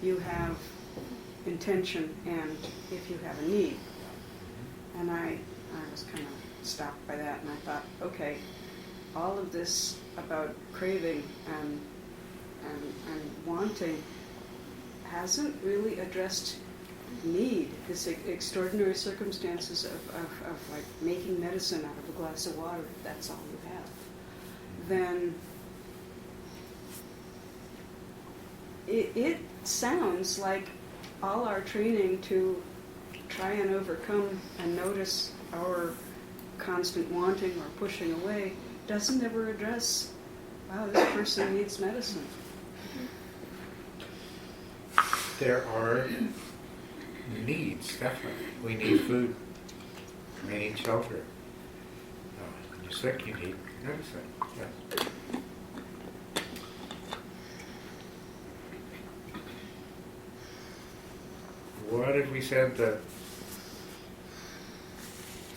you have intention and if you have a need. And I was kind of stopped by that, and I thought, okay, all of this about craving and wanting hasn't really addressed need, this extraordinary circumstances of like making medicine out of a glass of water, if that's all you have, then it sounds like all our training to try and overcome and notice our constant wanting or pushing away doesn't ever address, wow, this person needs medicine. There are needs, definitely. We need food. We need shelter. When you're sick, you need medicine. Yes. What have we said that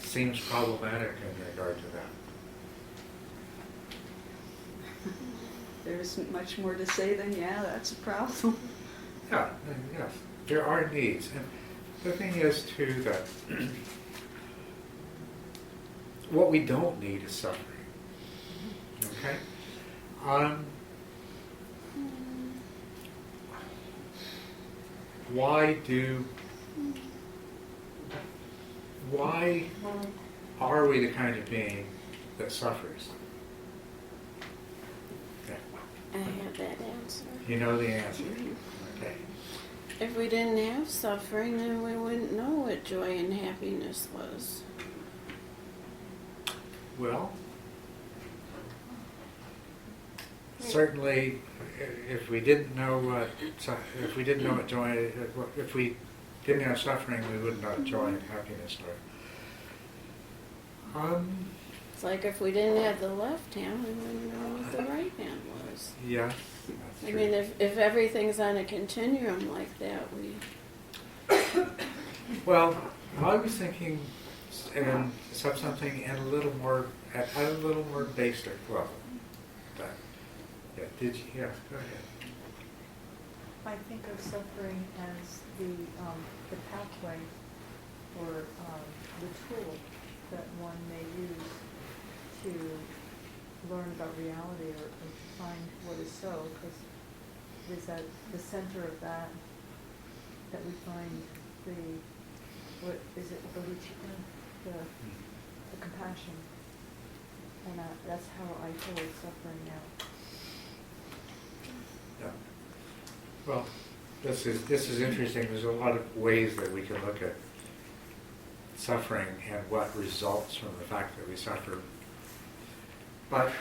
seems problematic in regard to that? There isn't much more to say than, yeah, that's a problem. Yeah, yes. There are needs. And the thing is, too, that what we don't need is suffering. Okay? Why are we the kind of being that suffers? Okay. I have that answer. You know the answer. Mhm. Okay. If we didn't have suffering, then we wouldn't know what joy and happiness was. Well, certainly, if we didn't know what joy, if we didn't have suffering, we wouldn't know what joy and happiness were. It's like if we didn't have the left hand, we wouldn't know what the right hand was. Yes, I that's true. mean, if everything's on a continuum like that, we... Well, I was thinking something at a little more basic level. But, yeah, did you? Yeah, go ahead. I think of suffering as the pathway or the tool that one may use to learn about reality or to find what is so, because it is at the center of that we find the bodhicitta, the compassion, and that's how I feel suffering now. Yeah. Well, this is interesting. There's a lot of ways that we can look at suffering and what results from the fact that we suffer. But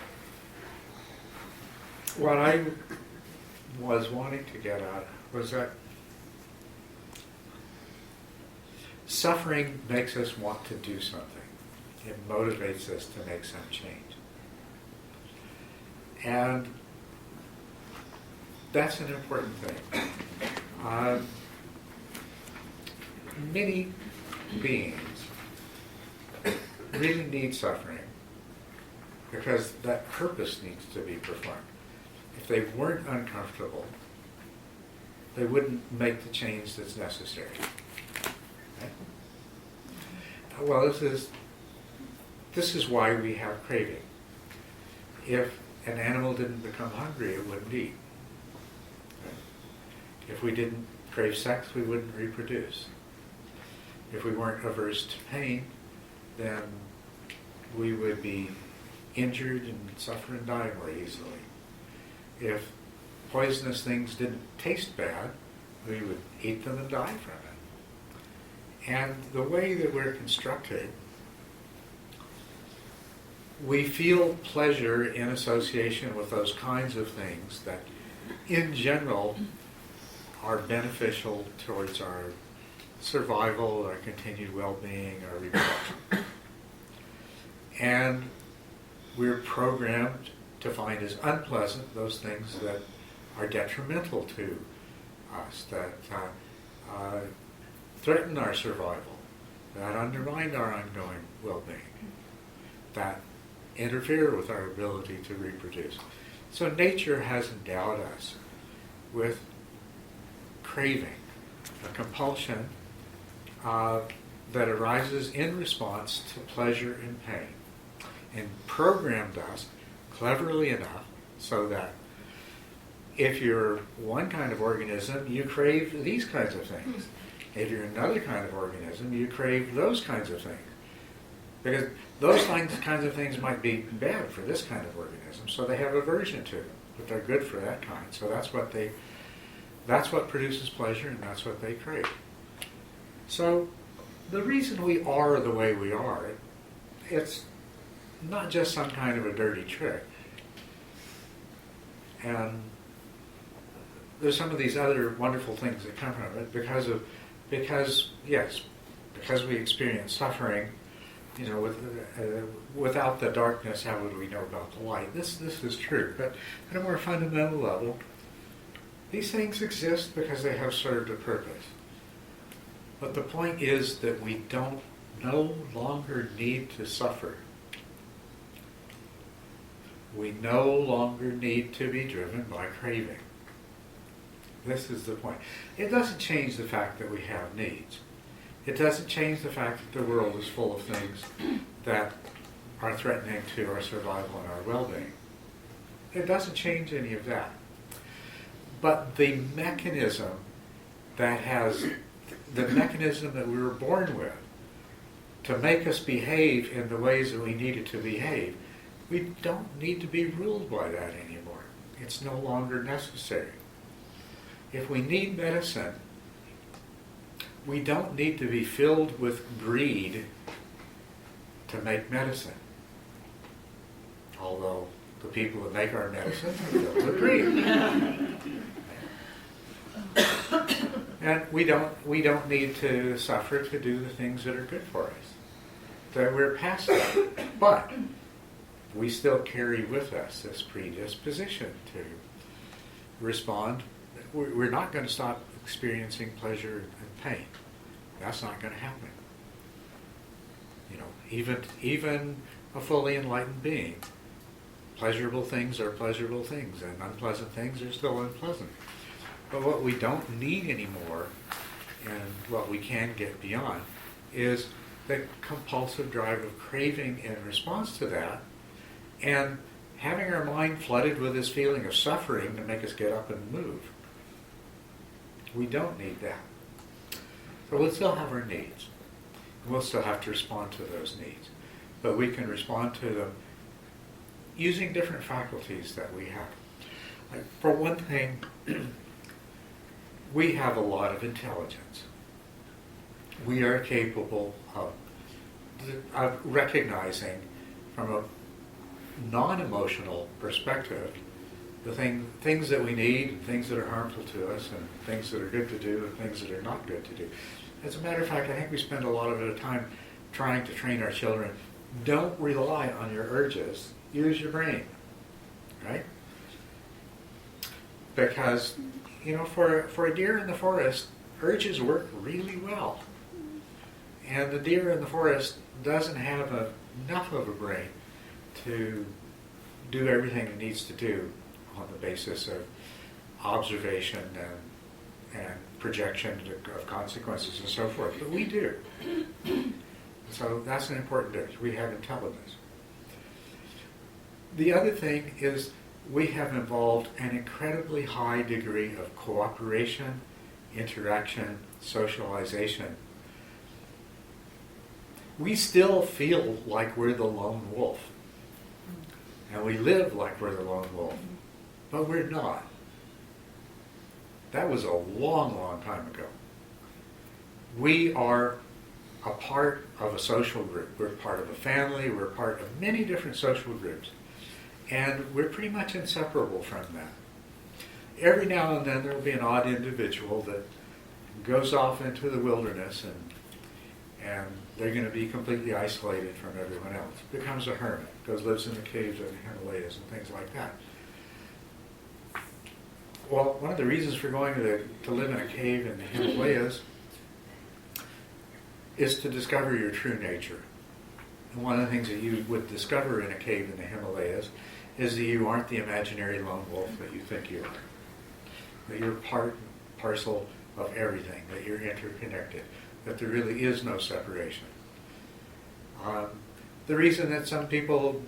what I was wanting to get at was that suffering makes us want to do something. It motivates us to make some change. And that's an important thing. Many beings really need suffering because that purpose needs to be performed. If they weren't uncomfortable, they wouldn't make the change that's necessary. Okay? Well, this is why we have craving. If an animal didn't become hungry, it wouldn't eat. If we didn't crave sex, we wouldn't reproduce. If we weren't averse to pain, then we would be injured and suffer and die more easily. If poisonous things didn't taste bad, we would eat them and die from it. And the way that we're constructed, we feel pleasure in association with those kinds of things that, in general, are beneficial towards our survival, our continued well-being, our reproduction. And we're programmed to find as unpleasant those things that are detrimental to us, that threaten our survival, that undermine our ongoing well-being, that interfere with our ability to reproduce. So nature has endowed us with craving, a compulsion that arises in response to pleasure and pain, and programmed us cleverly enough so that if you're one kind of organism, you crave these kinds of things. If you're another kind of organism, you crave those kinds of things. Because those kinds of things might be bad for this kind of organism, so they have aversion to them, but they're good for that kind. So that's what produces pleasure, and that's what they crave. So the reason we are the way we are, it's not just some kind of a dirty trick. And there's some of these other wonderful things that come from it because we experience suffering. Without the darkness, how would we know about the light? This is true, but at a more fundamental level, these things exist because they have served a purpose. But the point is that we don't no longer need to suffer. We no longer need to be driven by craving. This is the point. It doesn't change the fact that we have needs. It doesn't change the fact that the world is full of things that are threatening to our survival and our well-being. It doesn't change any of that. But the mechanism that we were born with to make us behave in the ways that we needed to behave, we don't need to be ruled by that anymore. It's no longer necessary. If we need medicine, we don't need to be filled with greed to make medicine. Although the people that make our medicine are filled with greed. And we don't need to suffer to do the things that are good for us. That we're past that. But we still carry with us this predisposition to respond. We're not going to stop experiencing pleasure and pain. That's not going to happen. Even a fully enlightened being, pleasurable things are pleasurable things, and unpleasant things are still unpleasant. But what we don't need anymore, and what we can get beyond, is the compulsive drive of craving in response to that, and having our mind flooded with this feeling of suffering to make us get up and move. We don't need that. But we'll still have our needs. We'll still have to respond to those needs. But we can respond to them using different faculties that we have. For one thing, we have a lot of intelligence. We are capable of recognizing from a non-emotional perspective the things that we need, and things that are harmful to us, and things that are good to do, and things that are not good to do. As a matter of fact, I think we spend a lot of our time trying to train our children. Don't rely on your urges. Use your brain, right? Because, for a deer in the forest, urges work really well. And the deer in the forest doesn't have enough of a brain to do everything it needs to do on the basis of observation and projection of consequences and so forth. But we do. So that's an important difference. We have intelligence. The other thing is we have involved an incredibly high degree of cooperation, interaction, socialization. We still feel like we're the lone wolf. And we live like we're the lone wolf. But we're not. That was a long, long time ago. We are a part of a social group. We're part of a family. We're part of many different social groups. And we're pretty much inseparable from that. Every now and then there will be an odd individual that goes off into the wilderness and they're going to be completely isolated from everyone else. Becomes a hermit, lives in the caves of the Himalayas and things like that. Well, one of the reasons for going to live in a cave in the Himalayas is to discover your true nature. And one of the things that you would discover in a cave in the Himalayas is that you aren't the imaginary lone wolf that you think you are. That you're part and parcel of everything, that you're interconnected, that there really is no separation. The reason that some people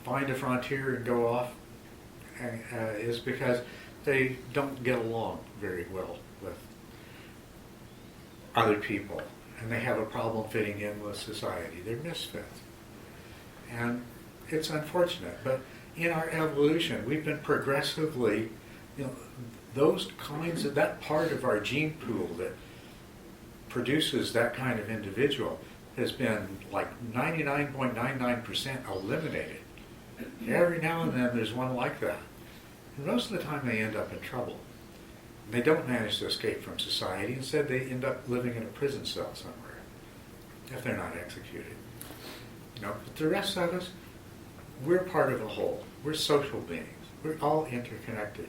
find a frontier and go off is because they don't get along very well with other people, and they have a problem fitting in with society. They're misfits. And it's unfortunate, but in our evolution, we've been progressively, those kinds of, that part of our gene pool that produces that kind of individual has been like 99.99% eliminated. Every now and then there's one like that. And most of the time they end up in trouble. And they don't manage to escape from society. Instead they end up living in a prison cell somewhere, if they're not executed. But the rest of us, we're part of a whole. We're social beings. We're all interconnected.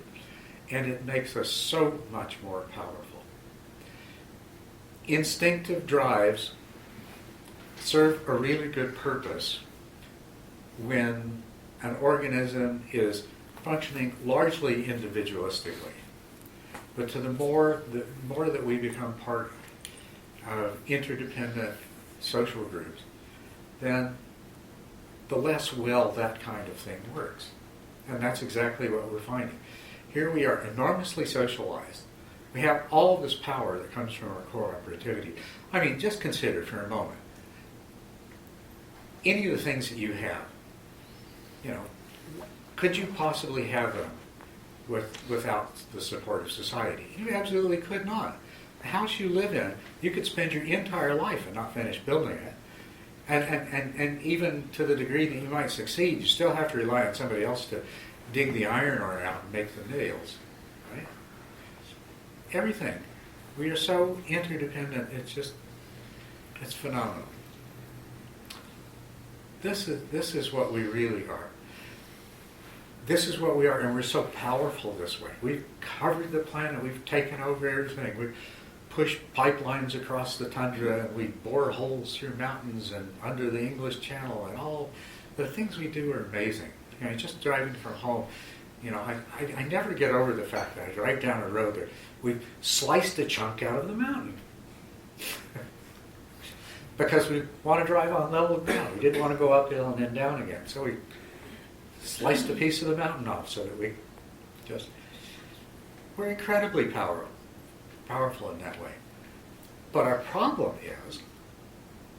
And it makes us so much more powerful. Instinctive drives serve a really good purpose when an organism is functioning largely individualistically. But to the more that we become part of interdependent social groups, then the less well that kind of thing works. And that's exactly what we're finding. Here we are enormously socialized. We have all this power that comes from our cooperativity. I mean, just consider for a moment, any of the things that you have, could you possibly have them without the support of society? You absolutely could not. The house you live in, you could spend your entire life and not finish building it. And even to the degree that you might succeed, you still have to rely on somebody else to dig the iron ore out and make the nails. Right? Everything. We are so interdependent, it's phenomenal. This is what we really are. This is what we are, and we're so powerful this way. We've covered the planet, we've taken over everything. We've pushed pipelines across the tundra, and we bore holes through mountains and under the English Channel, and all the things we do are amazing. Just driving from home, I never get over the fact that I drive down a road there. We've sliced a chunk out of the mountain. Because we want to drive on level ground. We didn't want to go uphill and then down again. So we sliced a piece of the mountain off so that we're incredibly powerful in that way. But our problem is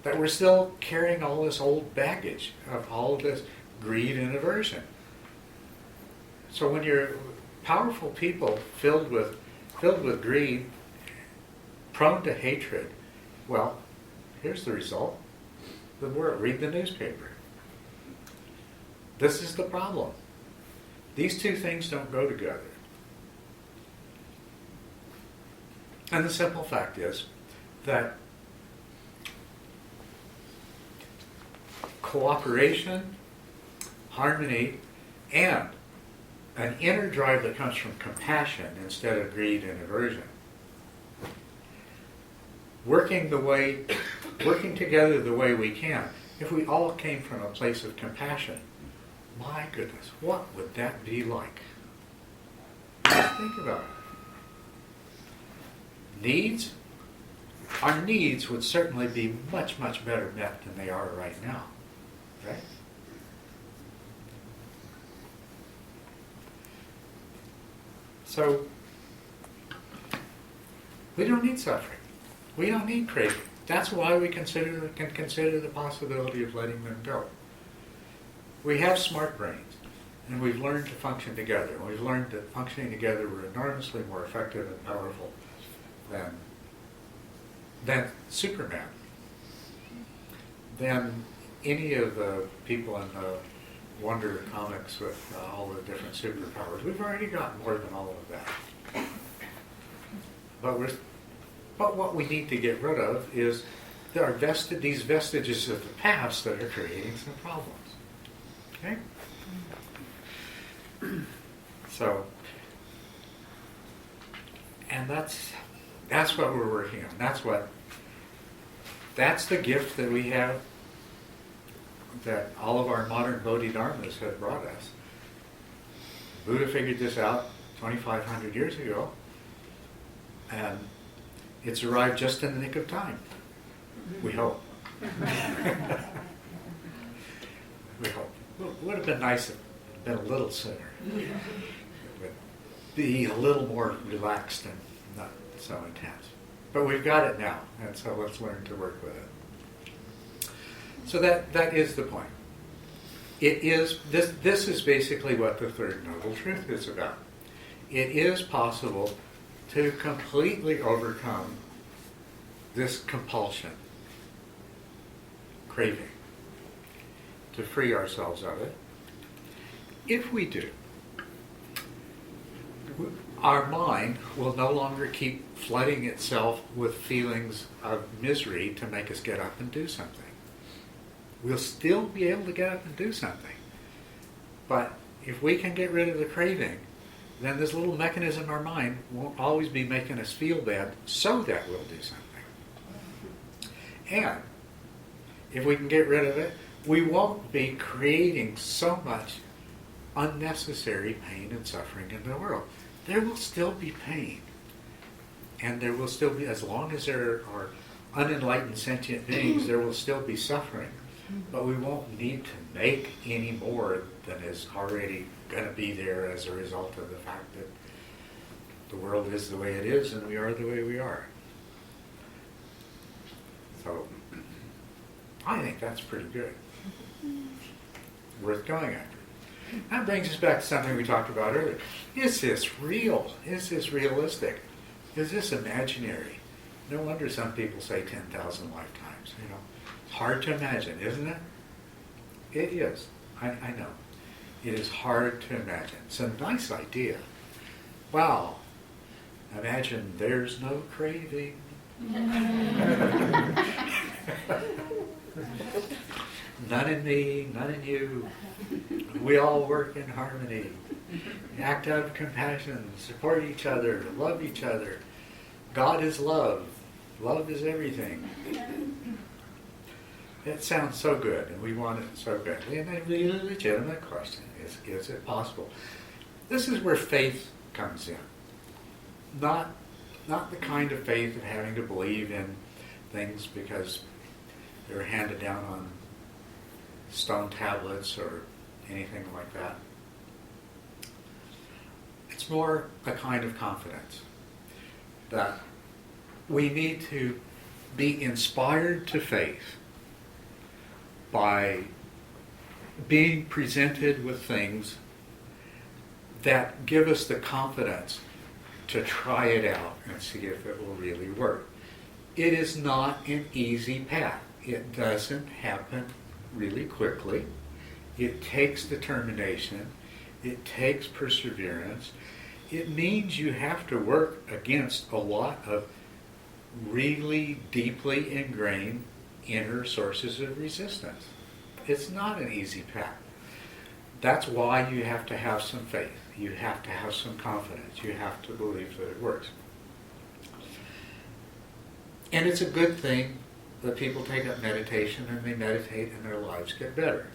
that we're still carrying all this old baggage of all of this greed and aversion. So when you're powerful people filled with greed, prone to hatred, well, here's the result. The world, read the newspaper. This is the problem. These two things don't go together. And the simple fact is that cooperation, harmony, and an inner drive that comes from compassion instead of greed and aversion, working together the way we can. If we all came from a place of compassion, my goodness, what would that be like? Just think about it. Needs? Our needs would certainly be much, much better met than they are right now. Right? So, we don't need suffering. We don't need craving. That's why we can consider the possibility of letting them go. We have smart brains, and we've learned to function together. And we've learned that functioning together we're enormously more effective and powerful than Superman, than any of the people in the Wonder comics with all the different superpowers. We've already got more than all of that. But what we need to get rid of is these vestiges of the past that are creating some problems. Okay? So, and that's what we're working on. That's the gift that we have, that all of our modern Bodhidharmas have brought us. Buddha figured this out 2,500 years ago. And it's arrived just in the nick of time, we hope. We hope. It would have been nice if it had been a little sooner. It would be a little more relaxed and not so intense. But we've got it now, and so let's learn to work with it. So that is the point. It is this is basically what the third noble truth is about. It is possible to completely overcome this compulsion, craving, to free ourselves of it. If we do, our mind will no longer keep flooding itself with feelings of misery to make us get up and do something. We'll still be able to get up and do something. But if we can get rid of the craving, then this little mechanism in our mind won't always be making us feel bad so that we'll do something. And if we can get rid of it, we won't be creating so much unnecessary pain and suffering in the world. There will still be pain. And there will still be, as long as there are unenlightened sentient beings, there will still be suffering. But we won't need to make any more than is already going to be there as a result of the fact that the world is the way it is and we are the way we are. So, I think that's pretty good. Worth going after. That brings us back to something we talked about earlier. Is this real? Is this realistic? Is this imaginary? No wonder some people say 10,000 lifetimes. It's hard to imagine, isn't it? It is. I know. It is hard to imagine. It's a nice idea. Wow. Imagine there's no craving. None in me, none in you. We all work in harmony. Act out of compassion, support each other, love each other. God is love. Love is everything. It sounds so good, and we want it so badly. And a really legitimate question is it possible? This is where faith comes in. Not the kind of faith of having to believe in things because they're handed down on stone tablets or anything like that. It's more a kind of confidence that we need to be inspired to faith by being presented with things that give us the confidence to try it out and see if it will really work. It is not an easy path. It doesn't happen really quickly. It takes determination. It takes perseverance. It means you have to work against a lot of really deeply ingrained inner sources of resistance. It's not an easy path. That's why you have to have some faith. You have to have some confidence. You have to believe that it works. And it's a good thing that people take up meditation and they meditate and their lives get better.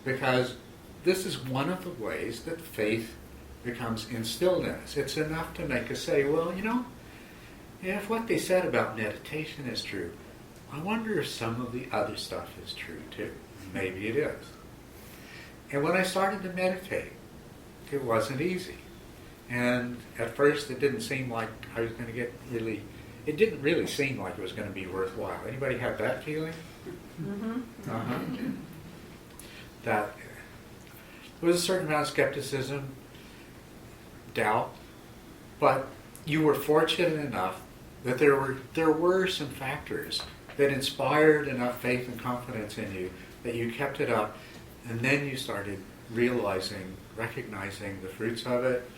Because this is one of the ways that faith becomes instilled in us. It's enough to make us say, well, if what they said about meditation is true, I wonder if some of the other stuff is true too. Maybe it is. And when I started to meditate, it wasn't easy. And at first it didn't seem like I was going to get really, it didn't really seem like it was going to be worthwhile. Anybody have that feeling? Mm-hmm. Uh-huh. That there was a certain amount of skepticism, doubt, but you were fortunate enough that there were some factors that inspired enough faith and confidence in you that you kept it up, and then you started recognizing the fruits of it,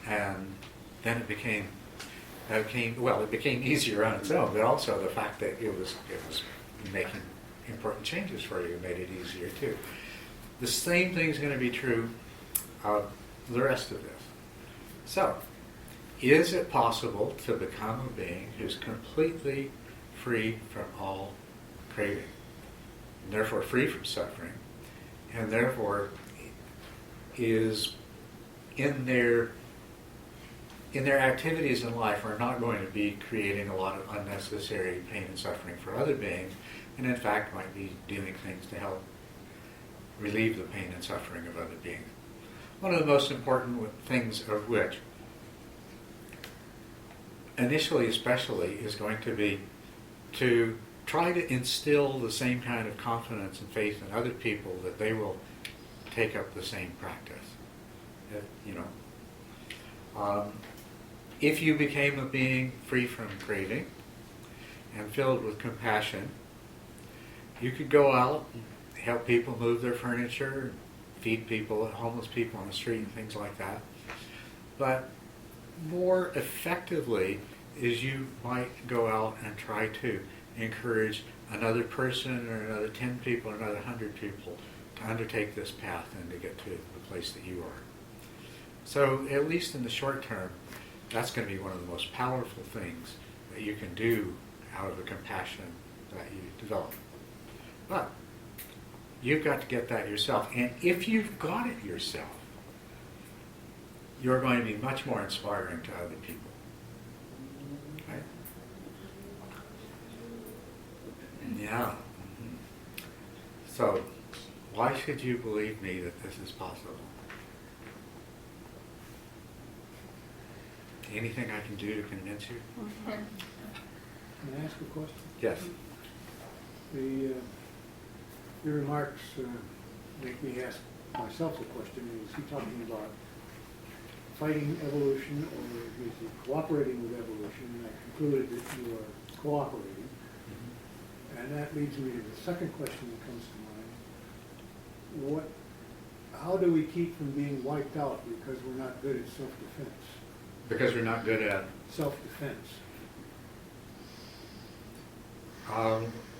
and then it became easier on its own, but also the fact that it was making important changes for you made it easier too. The same thing is going to be true of the rest of this. So, is it possible to become a being who's completely free from all craving, and therefore free from suffering, and therefore is in their in their activities in life are not going to be creating a lot of unnecessary pain and suffering for other beings, and in fact might be doing things to help relieve the pain and suffering of other beings. One of the most important things of which, initially especially, is going to be to try to instill the same kind of confidence and faith in other people that they will take up the same practice. If you became a being free from craving and filled with compassion, you could go out and help people move their furniture, feed people, homeless people on the street and things like that. But more effectively is you might go out and try to encourage another person or another 10 people or another 100 people to undertake this path and to get to the place that you are. So at least in the short term, that's going to be one of the most powerful things that you can do out of the compassion that you develop. But you've got to get that yourself. And if you've got it yourself, you're going to be much more inspiring to other people. Right? Yeah. Mm-hmm. So, why should you believe me that this is possible? Anything I can do to convince you? Can I ask a question? Yes. Your remarks make me ask myself the question, is he talking about fighting evolution or is he cooperating with evolution? And I concluded that you are cooperating. Mm-hmm. And that leads me to the second question that comes to mind. How do we keep from being wiped out because we're not good at self-defense? Because we're not good at Self-defense.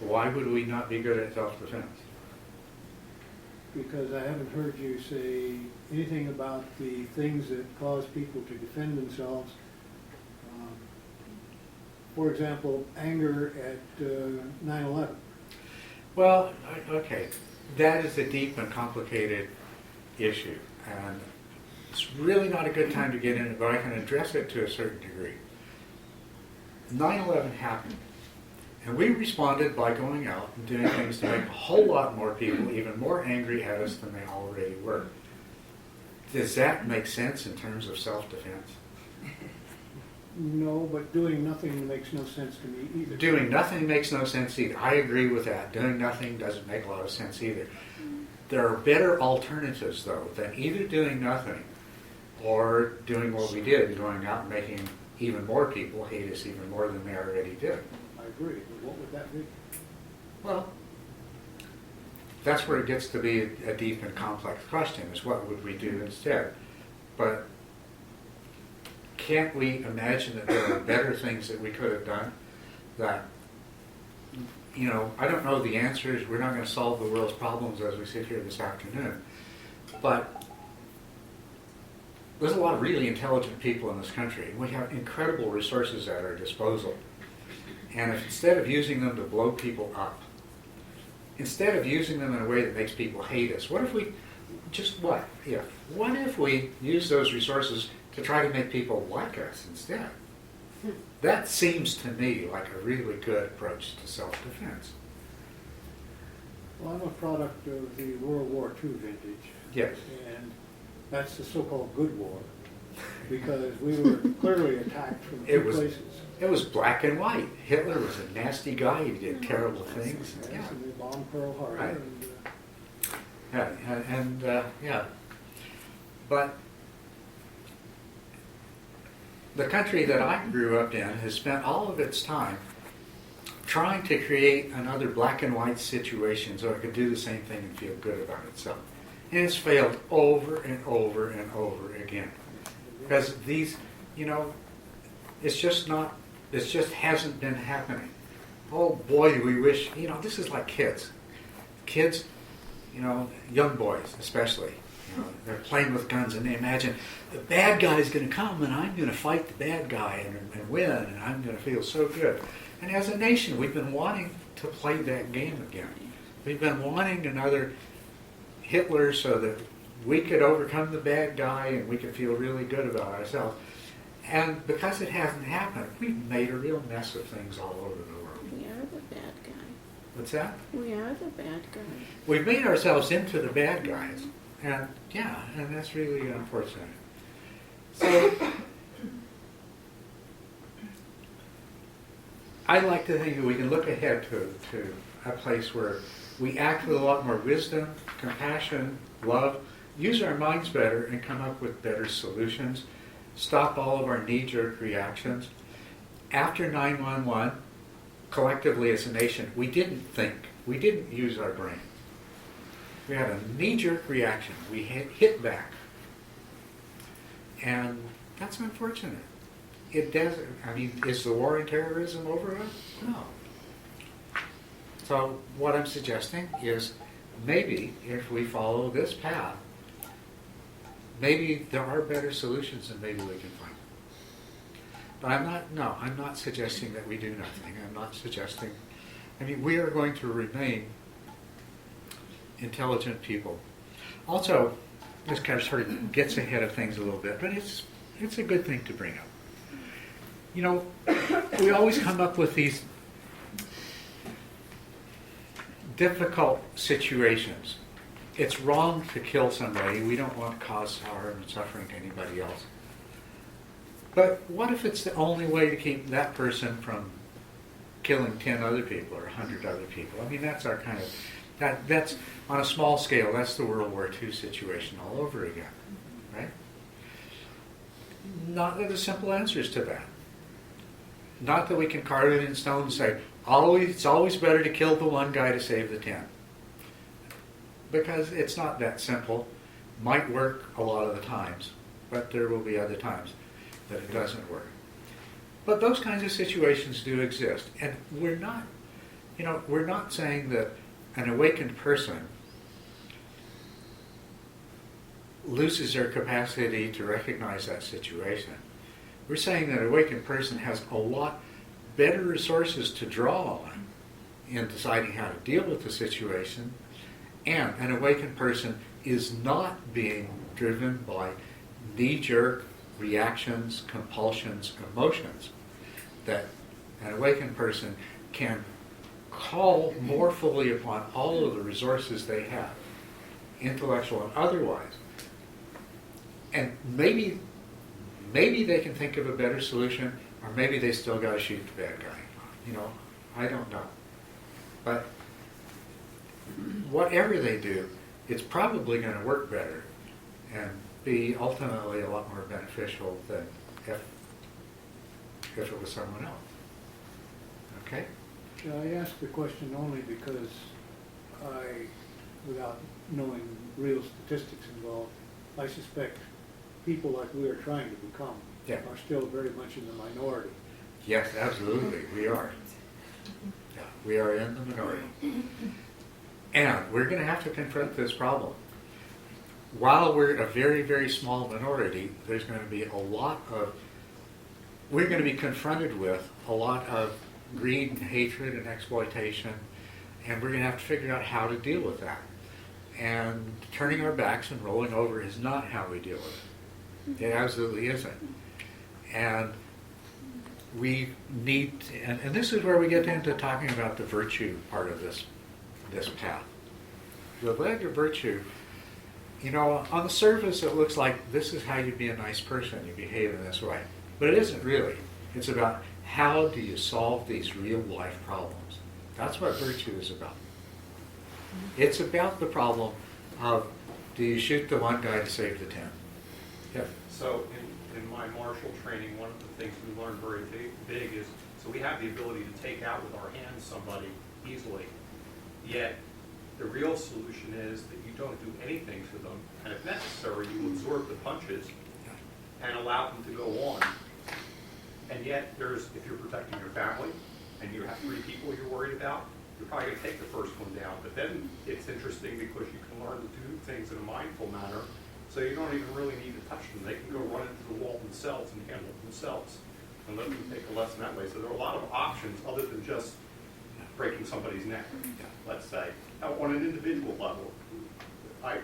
Why would we not be good at self-defense? Because I haven't heard you say anything about the things that cause people to defend themselves. For example, anger at 9/11. Well, okay, that is a deep and complicated issue, and it's really not a good time to get in it, but I can address it to a certain degree. 9/11 happened, and we responded by going out and doing things to make a whole lot more people even more angry at us than they already were. Does that make sense in terms of self-defense? No, but doing nothing makes no sense to me either. Doing nothing makes no sense either. I agree with that. Doing nothing doesn't make a lot of sense either. There are better alternatives, though, than either doing nothing or doing what we did, going out and making even more people hate us even more than they already did. I agree, but what would that be? Well, that's where it gets to be a deep and complex question, is what would we do instead? But can't we imagine that there are better things that we could have done that, I don't know the answers. We're not going to solve the world's problems as we sit here this afternoon. But there's a lot of really intelligent people in this country. We have incredible resources at our disposal. And if instead of using them to blow people up, instead of using them in a way that makes people hate us, what if we, what if we use those resources to try to make people like us instead? That seems to me like a really good approach to self-defense. Well, I'm a product of the World War II vintage. Yes. And that's the so-called good war, because we were clearly attacked from two places. It was black and white. Hitler was a nasty guy. He did terrible things. Yes, Yeah. and we bombed Pearl Harbor. Right. And, Yeah. But the country that I grew up in has spent all of its time trying to create another black and white situation so it could do the same thing and feel good about itself. And it's failed over and over and over again. Because these, it just hasn't been happening. Oh boy, do we wish, this is like kids. Kids, young boys especially, they're playing with guns and they imagine the bad guy's going to come and I'm going to fight the bad guy and win and I'm going to feel so good. And as a nation, we've been wanting to play that game again. We've been wanting another Hitler so that we could overcome the bad guy and we could feel really good about ourselves. And because it hasn't happened, we've made a real mess of things all over the world. We are the bad guy. What's that? We are the bad guy. We've made ourselves into the bad guys. And yeah, and that's really unfortunate. So I like to think that we can look ahead to a place where we act with a lot more wisdom, compassion, love, use our minds better, and come up with better solutions, stop all of our knee-jerk reactions. After 9/11, collectively as a nation, we didn't think, we didn't use our brain. We had a knee-jerk reaction. We hit back. And that's unfortunate. It doesn't, I mean, is the war on terrorism over us? No. So what I'm suggesting is maybe if we follow this path, maybe there are better solutions and maybe we can find them. But I'm not suggesting that we do nothing. I'm not suggesting, I mean, we are going to remain intelligent people. Also, this kind of sort of gets ahead of things a little bit, but it's a good thing to bring up. You know, we always come up with these difficult situations. It's wrong to kill somebody. We don't want to cause harm and suffering to anybody else. But what if it's the only way to keep that person from killing 10 other people or 100 other people? I mean, that's our kind of, that's on a small scale, that's the World War II situation all over again, right? Not that there's simple answers to that. Not that we can carve it in stone and say, it's always better to kill the one guy to save the 10. Because it's not that simple. Might work a lot of the times, but there will be other times that it doesn't work. But those kinds of situations do exist. And we're not saying that an awakened person loses their capacity to recognize that situation. We're saying that an awakened person has a lot better resources to draw on in deciding how to deal with the situation, and an awakened person is not being driven by knee-jerk reactions, compulsions, emotions. That an awakened person can call more fully upon all of the resources they have, intellectual and otherwise. And maybe they can think of a better solution, or maybe they still got to shoot the bad guy. You know, I don't know. But whatever they do, it's probably going to work better and be ultimately a lot more beneficial than if it was someone else. Okay? Yeah, I ask the question only because without knowing real statistics involved, I suspect people like we are trying to become are still very much in the minority. Yes, absolutely, we are. Yeah, we are in the minority. And we're going to have to confront this problem. While we're a very, very small minority, there's going to be we're going to be confronted with a lot of greed and hatred and exploitation, and we're going to have to figure out how to deal with that. And turning our backs and rolling over is not how we deal with it. It absolutely isn't. And we need, and this is where we get into talking about the virtue part of this path. The leg of virtue, you know, on the surface it looks like this is how you be a nice person, you behave in this way. But it isn't really. It's about how do you solve these real life problems. That's what virtue is about. It's about the problem of, do you shoot the one guy to save the 10? Yeah. So in my martial training, one of the things we learned very big is, so we have the ability to take out with our hands somebody easily, yet the real solution is that you don't do anything to them, and if necessary, you absorb the punches and allow them to go on. And yet, if you're protecting your family, and you have 3 people you're worried about, you're probably going to take the first one down. But then it's interesting because you can learn to do things in a mindful manner, so you don't even really need to touch them. They can go run into the wall themselves and handle it themselves, and let them take a lesson that way. So there are a lot of options other than just breaking somebody's neck, let's say. Now, on an individual level,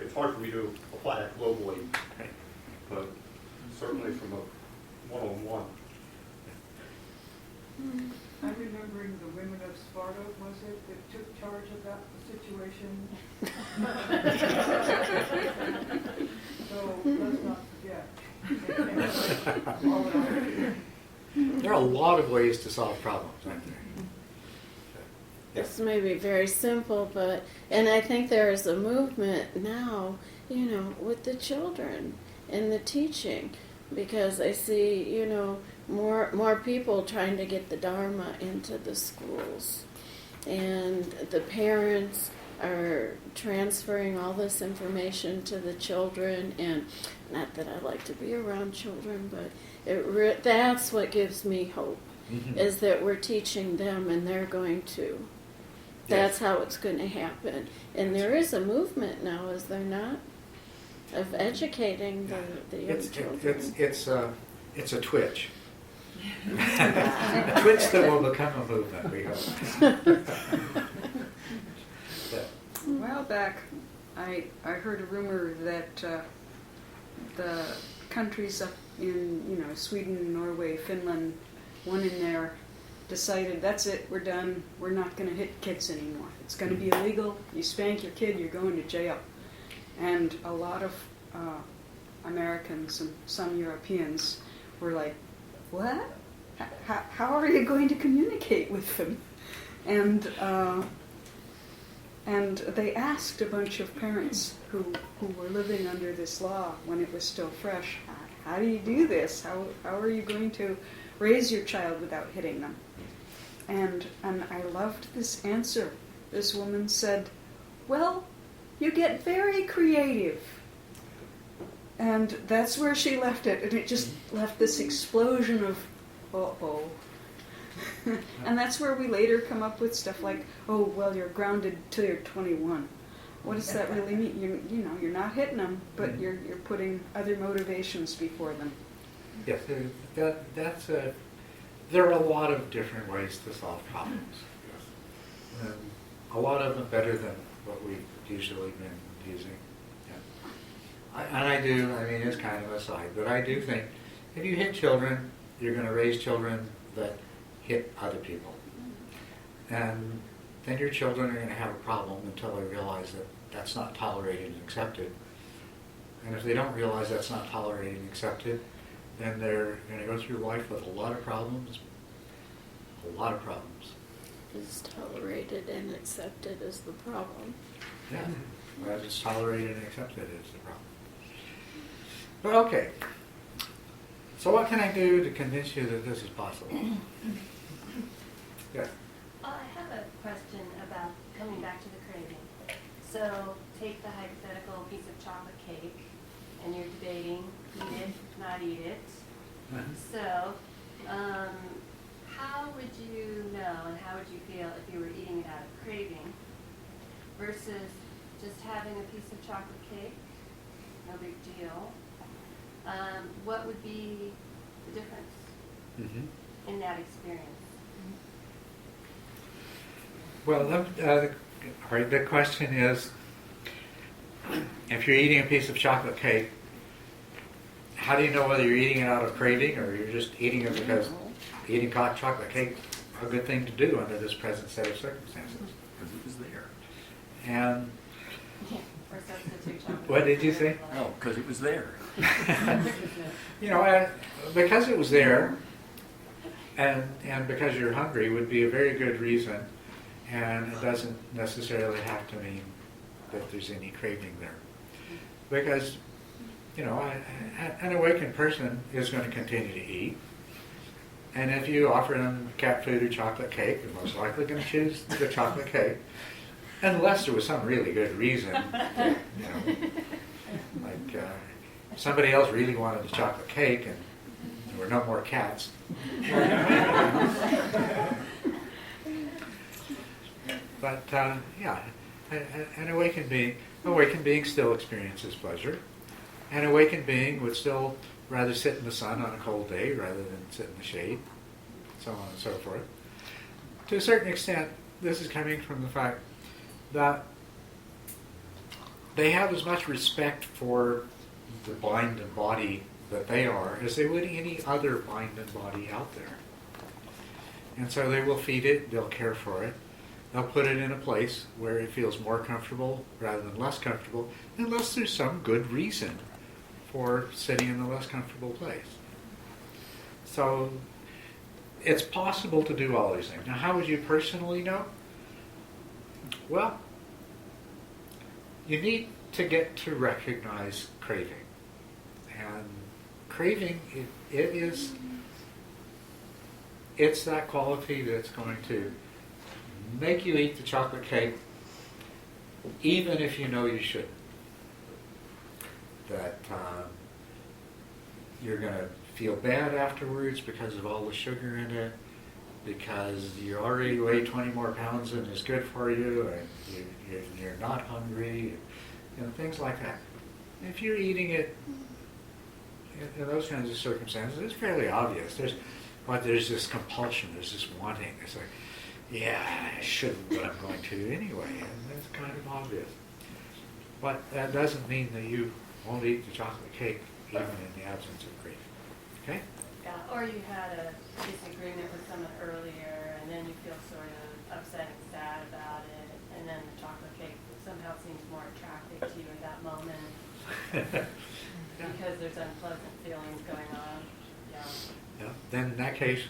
it's hard for me to apply that globally, but certainly from a one-on-one. I'm remembering the women of Sparta, was it, that took charge of that situation? So let's not forget. All that. There are a lot of ways to solve problems, aren't there? This may be very simple, and I think there is a movement now, with the children and the teaching, because I see, more people trying to get the Dharma into the schools, and the parents are transferring all this information to the children, and not that I like to be around children, but that's what gives me hope, is that we're teaching them and they're going to. That's how it's going to happen. And there is a movement now, is there not, of educating the young children? It's a twitch. A twitch that will become a movement, we hope. A while back, I heard a rumor that the countries up in, Sweden, Norway, Finland, one in there, decided, that's it, we're done, we're not going to hit kids anymore. It's going to be illegal. You spank your kid, you're going to jail. And a lot of Americans and some Europeans were like, what? How are you going to communicate with them? And they asked a bunch of parents who were living under this law when it was still fresh, how do you do this? How are you going to raise your child without hitting them? And I loved this answer. This woman said, well, you get very creative. And that's where she left it. And it just left this explosion of, uh-oh. And that's where we later come up with stuff like, oh, well, you're grounded till you're 21. What does that really mean? You're not hitting them, but you're putting other motivations before them. Yes, there are a lot of different ways to solve problems. And a lot of them better than what we've usually been using. Yeah. It's kind of a side, but I do think if you hit children, you're going to raise children that hit other people. And then your children are going to have a problem until they realize that that's not tolerated and accepted. And if they don't realize that's not tolerated and accepted, then they're going to go through life with a lot of problems. A lot of problems. Is tolerated and accepted is the problem. Yeah, whether it's tolerated and accepted is the problem. But okay, so what can I do to convince you that this is possible? Yeah. I have a question about coming back to the craving. So take the hypothetical piece of chocolate cake, and you're debating, eat it, not eat it. So, how would you know and how would you feel if you were eating it out of craving versus just having a piece of chocolate cake? No big deal. What would be the difference in that experience? Well, the question is, if you're eating a piece of chocolate cake, how do you know whether you're eating it out of craving or you're just eating it because eating hot chocolate cake is a good thing to do under this present set of circumstances? Because it was there. And Or substitute chocolate. what did you say? No, because it was there. Because it was there, and because you're hungry would be a very good reason, and it doesn't necessarily have to mean that there's any craving there. Because, an awakened person is going to continue to eat, and if you offer them cat food or chocolate cake, they're most likely going to choose the chocolate cake, unless there was some really good reason, like somebody else really wanted the chocolate cake and there were no more cats. But an awakened being still experiences pleasure. An awakened being would still rather sit in the sun on a cold day rather than sit in the shade, so on and so forth. To a certain extent, this is coming from the fact that they have as much respect for the mind and body that they are as they would any other mind and body out there. And so they will feed it, they'll care for it, they'll put it in a place where it feels more comfortable rather than less comfortable, unless there's some good reason for sitting in the less comfortable place. So it's possible to do all these things. Now, how would you personally know? Well, you need to get to recognize craving. And craving, it's that quality that's going to make you eat the chocolate cake even if you know you shouldn't. That you're going to feel bad afterwards because of all the sugar in it, because you already weigh 20 more pounds than is good for you, and you're not hungry, things like that. If you're eating it in those kinds of circumstances, it's fairly obvious. There's this compulsion, there's this wanting. It's like, yeah, I shouldn't, but I'm going to anyway, and it's kind of obvious. But that doesn't mean that you won't eat the chocolate cake even in the absence of craving. Okay? Yeah, or you had a disagreement with someone earlier, and then you feel sort of upset and sad about it, and then the chocolate cake somehow seems more attractive to you in that moment because there's unpleasant feelings going on. Yeah. Then in that case,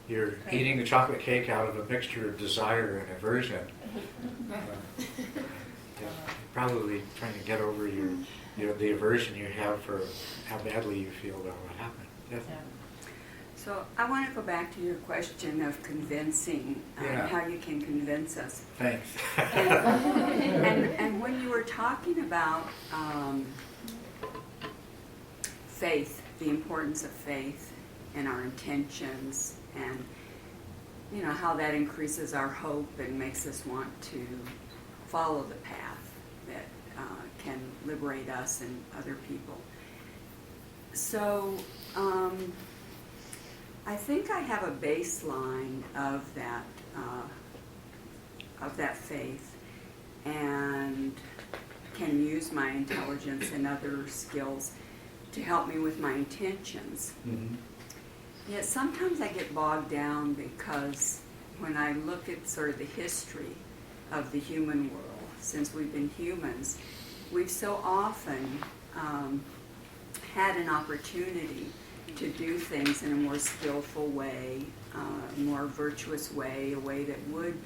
you're eating the chocolate cake out of a mixture of desire and aversion. Probably trying to get over the aversion you have for how badly you feel about what happened. Yes? Yeah. So I want to go back to your question of convincing, Yeah. how you can convince us. Thanks. And when you were talking about faith, the importance of faith and our intentions, and how that increases our hope and makes us want to follow the path that can liberate us and other people. So I think I have a baseline of that faith, and can use my intelligence and other skills to help me with my intentions. Mm-hmm. Yet sometimes I get bogged down because when I look at sort of the history of the human world, since we've been humans, we've so often had an opportunity to do things in a more skillful way, a more virtuous way, a way that would,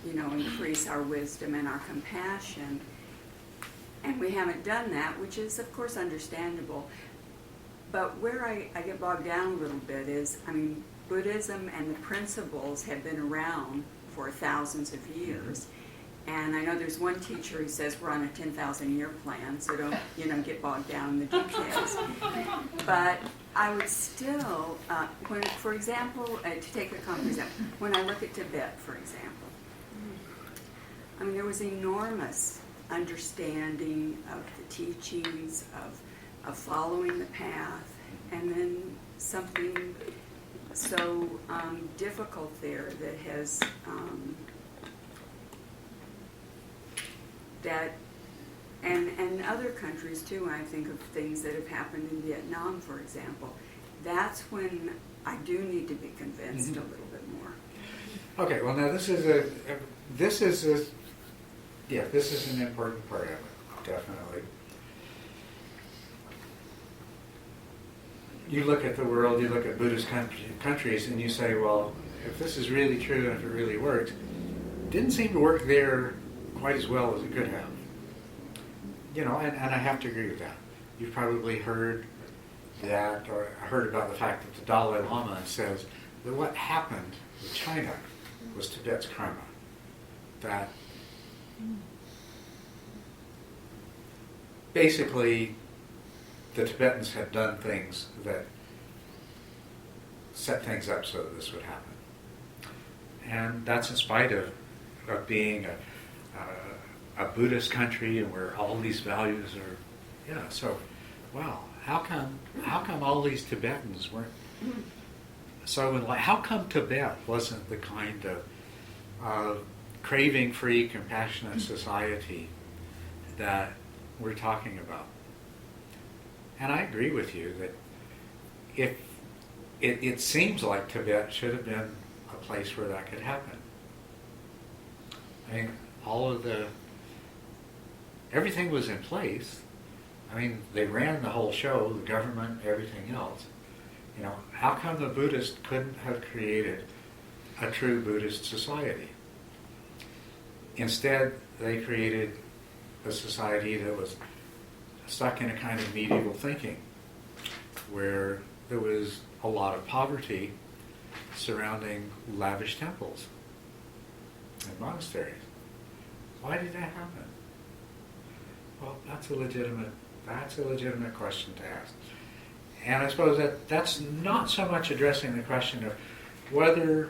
increase our wisdom and our compassion. And we haven't done that, which is, of course, understandable. But where I get bogged down a little bit is, Buddhism and the principles have been around for thousands of years. And I know there's one teacher who says we're on a 10,000-year plan, so don't, get bogged down in the details. But I would still, for example, to take a common example, when I look at Tibet, for example, there was enormous understanding of the teachings, of following the path, and then something so difficult there that has that, and other countries too. I think of things that have happened in Vietnam, for example. That's when I do need to be convinced a little bit more. Okay, well now this is an important part of it, definitely. You look at the world, you look at Buddhist countries, and you say, well, if this is really true and if it really works, it didn't seem to work there quite as well as it could have. And I have to agree with that. You've probably heard that, or heard about the fact that the Dalai Lama says that what happened with China was Tibet's karma. That basically the Tibetans had done things that set things up so that this would happen. And that's in spite of being a Buddhist country and where all these values are, so, wow, how come all these Tibetans weren't so enlightened? How come Tibet wasn't the kind of craving-free, compassionate society that we're talking about? And I agree with you that it seems like Tibet should have been a place where that could happen. I mean, everything was in place. I mean, they ran the whole show, the government, everything else. You know, how come the Buddhists couldn't have created a true Buddhist society? Instead, they created a society that was stuck in a kind of medieval thinking, where there was a lot of poverty surrounding lavish temples and monasteries. Why did that happen? Well, that's a legitimate question to ask. And I suppose that's not so much addressing the question of whether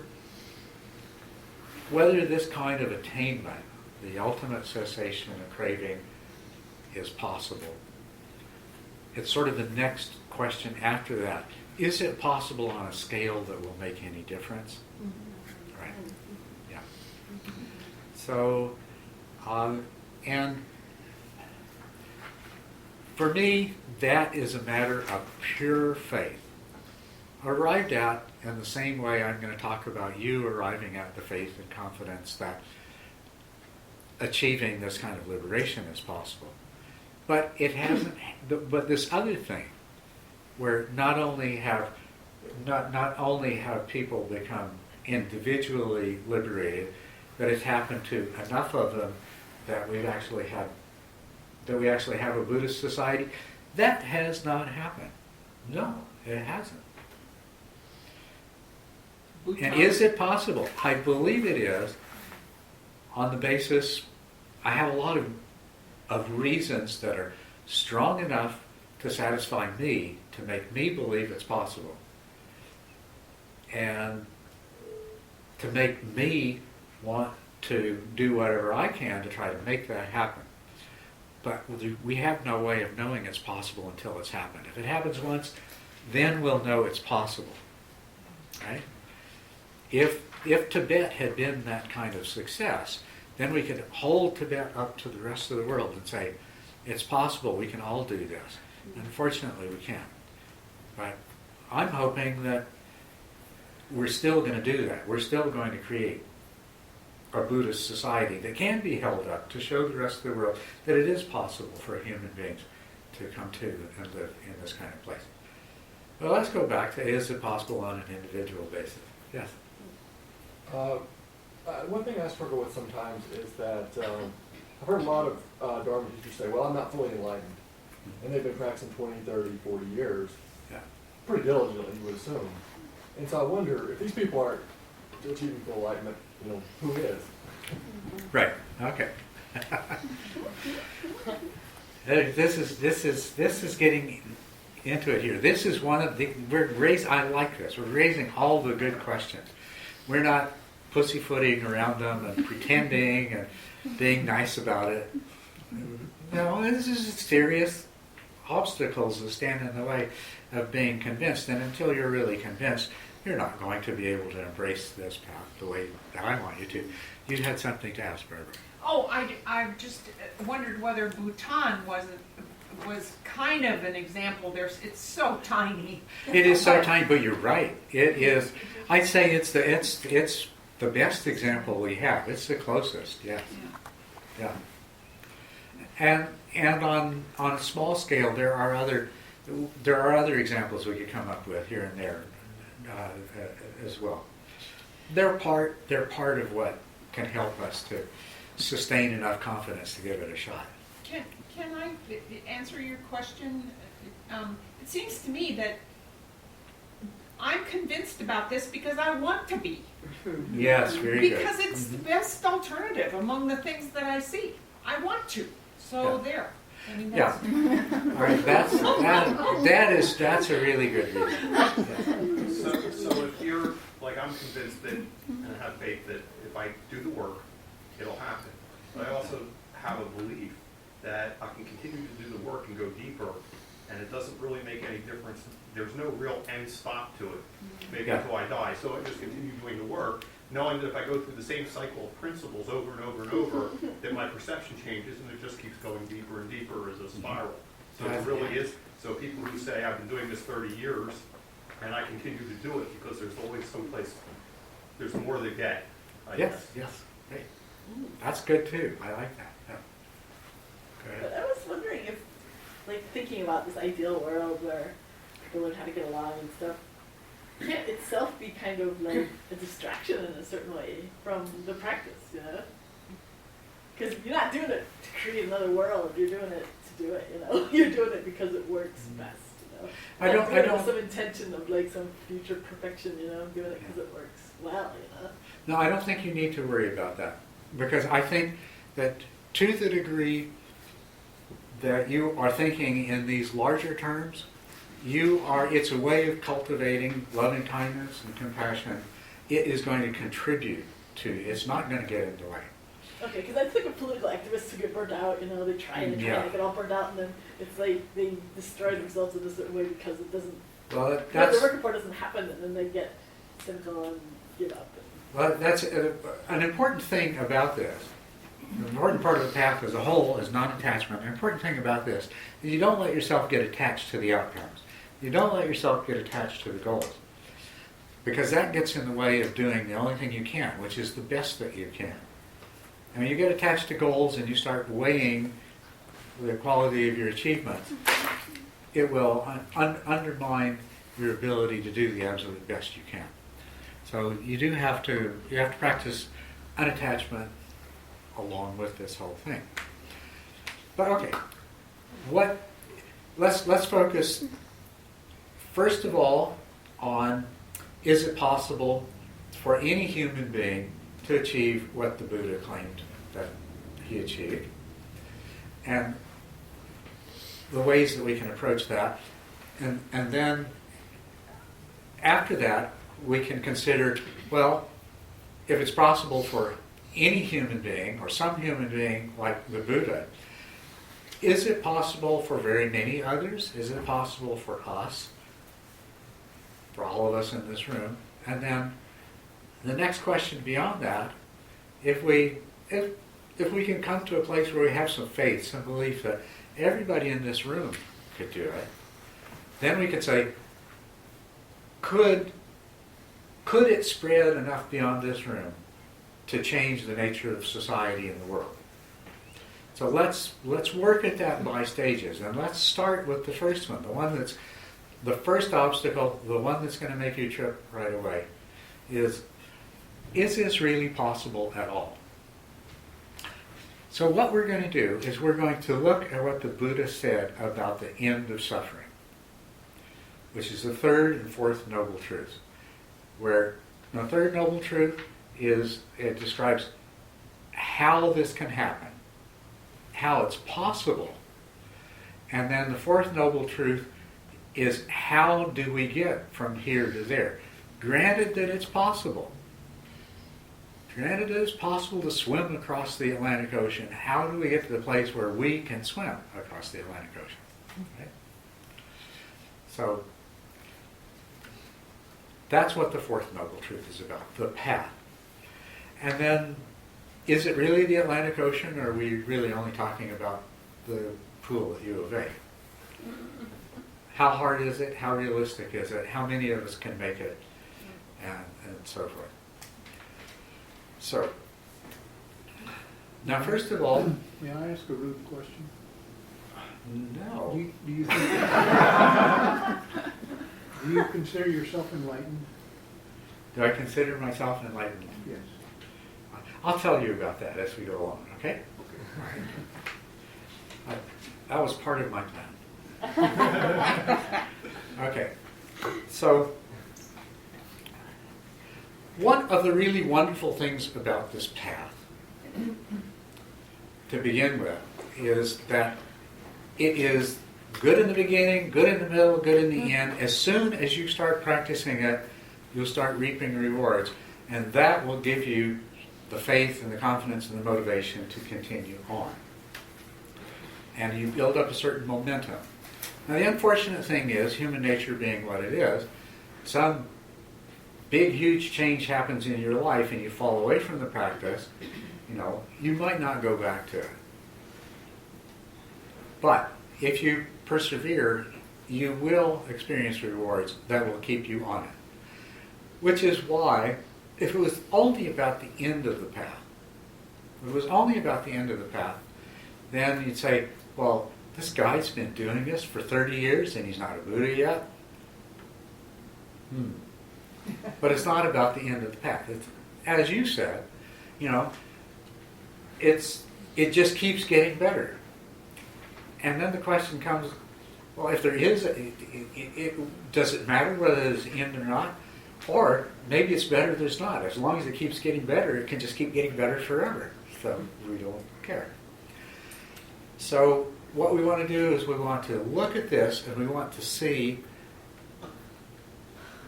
this kind of attainment, the ultimate cessation of craving, is possible. It's sort of the next question after that. Is it possible on a scale that will make any difference? Mm-hmm. Right? Yeah. So, and for me, that is a matter of pure faith. Arrived at in the same way I'm going to talk about you arriving at the faith and confidence that achieving this kind of liberation is possible. But it hasn't. But this other thing, where not only have people become individually liberated, but it's happened to enough of them that we actually have a Buddhist society. That has not happened. No, it hasn't. And is it possible? I believe it is, on the basis, I have a lot of reasons that are strong enough to satisfy me, to make me believe it's possible. And to make me want to do whatever I can to try to make that happen. But we have no way of knowing it's possible until it's happened. If it happens once, then we'll know it's possible. Right? If Tibet had been that kind of success, then we could hold Tibet up to the rest of the world and say, it's possible, we can all do this. Unfortunately, we can't. But I'm hoping that we're still going to do that. We're still going to create a Buddhist society that can be held up to show the rest of the world that it is possible for human beings to come to and live in this kind of place. Well, let's go back to, is it possible on an individual basis? Yes? One thing I struggle with sometimes is that I've heard a lot of Dharma teachers say, well, I'm not fully enlightened. And they've been practicing 20, 30, 40 years, Yeah. pretty diligently, you would assume. And so I wonder, if these people aren't achieving full enlightenment, who is? Right. Okay. This is getting into it here. This is one of the I like this. We're raising all the good questions. We're not pussyfooting around them and pretending and being nice about it. No, this is serious obstacles that stand in the way of being convinced. And until you're really convinced, you're not going to be able to embrace this path the way that I want you to. You had something to ask, Barbara. Oh, I just wondered whether Bhutan was kind of an example. It's so tiny. It is so tiny, but you're right. It is. I'd say it's the best example we have. It's the closest. Yes. Yeah. And on a small scale, there are other examples we could come up with here and there as well. They're part of what can help us to sustain enough confidence to give it a shot. Can I answer your question? It seems to me that I'm convinced about this because I want to be. Yes, very good. Because it's the best alternative among the things that I see. I want to. So there. I mean, that's All right, that's a really good reason. Yeah. So if you're, like I'm convinced that, and I have faith that if I do the work, it'll happen. But I also have a belief that I can continue to do the work and go deeper, and it doesn't really make any difference. There's no real end stop to it, maybe until I die. So I just continue doing the work, knowing that if I go through the same cycle of principles over and over and over, that my perception changes and it just keeps going deeper and deeper as a spiral. So it really is, so people who say, I've been doing this 30 years, and I continue to do it because there's always someplace, there's more to get. I Yes, guess. yes. Hey, that's good too. I like that. Yeah. Go But ahead. I was wondering if, like, thinking about this ideal world where people learn how to get along and stuff, can't itself be kind of like a distraction in a certain way from the practice, you know? Because you're not doing it to create another world, you're doing it to do it, you know? You're doing it because it works best, you know? I don't- Not doing I it don't- with some intention of like some future perfection, you know? Doing it because it works well, you know? No, I don't think you need to worry about that, because I think that to the degree that you are thinking in these larger terms, it's a way of cultivating loving kindness and compassion. It is going to contribute to, it's not going to get in the way. Okay, because I think of political activists who get burnt out, you know, they try and Yeah. they get all burnt out, and then it's like they destroy themselves in a certain way because it doesn't, Well, what that's, they're working for doesn't happen, and then they get cynical and give up. an important thing about this. The important part of the path as a whole is non-attachment. The important thing about this is you don't let yourself get attached to the outcomes. You don't let yourself get attached to the goals. Because that gets in the way of doing the only thing you can, which is the best that you can. I mean, you get attached to goals and you start weighing the quality of your achievements, it will undermine your ability to do the absolute best you can. So you have to practice unattachment along with this whole thing. But okay, let's focus first of all on, is it possible for any human being to achieve what the Buddha claimed that he achieved? And the ways that we can approach that. And then after that, we can consider, well, if it's possible for any human being or some human being like the Buddha, is it possible for very many others? Is it possible for us? For all of us in this room? And then the next question beyond that, if we can come to a place where we have some faith, some belief that everybody in this room could do it, then we could say, could it spread enough beyond this room to change the nature of society and the world? So let's work at that by stages, and let's start with the first one, the one that's the first obstacle, the one that's going to make you trip right away, is this really possible at all? So what we're going to do is we're going to look at what the Buddha said about the end of suffering, which is the third and fourth noble truths. Where the third noble truth is, it describes how this can happen, how it's possible. And then the fourth noble truth is, how do we get from here to there? Granted that it's possible. Granted that it's possible to swim across the Atlantic Ocean, how do we get to the place where we can swim across the Atlantic Ocean? Right? So that's what the fourth noble truth is about, the path. And then, is it really the Atlantic Ocean, or are we really only talking about the pool at U of A? How hard is it? How realistic is it? How many of us can make it? And so forth. So, now first of all... May I ask a rude question? No. Do you think... Do you consider yourself enlightened? Do I consider myself enlightened? Yes. I'll tell you about that as we go along, okay? That was part of my plan. Okay. So, one of the really wonderful things about this path, to begin with, is that it is good in the beginning, good in the middle, good in the end. As soon as you start practicing it, you'll start reaping rewards. And that will give you the faith and the confidence and the motivation to continue on. And you build up a certain momentum. Now the unfortunate thing is, human nature being what it is, some big, huge change happens in your life and you fall away from the practice, you might not go back to it. But if you persevere you will experience rewards that will keep you on it. Which is why, if it was only about the end of the path, then you'd say, well, this guy's been doing this for 30 years and he's not a Buddha yet. But it's not about the end of the path. It's, as you said, it just keeps getting better. And then the question comes, well, if there is, does it matter whether it's the end or not? Or maybe it's better there's not. As long as it keeps getting better, it can just keep getting better forever. So we don't care. So what we want to do is we want to look at this and we want to see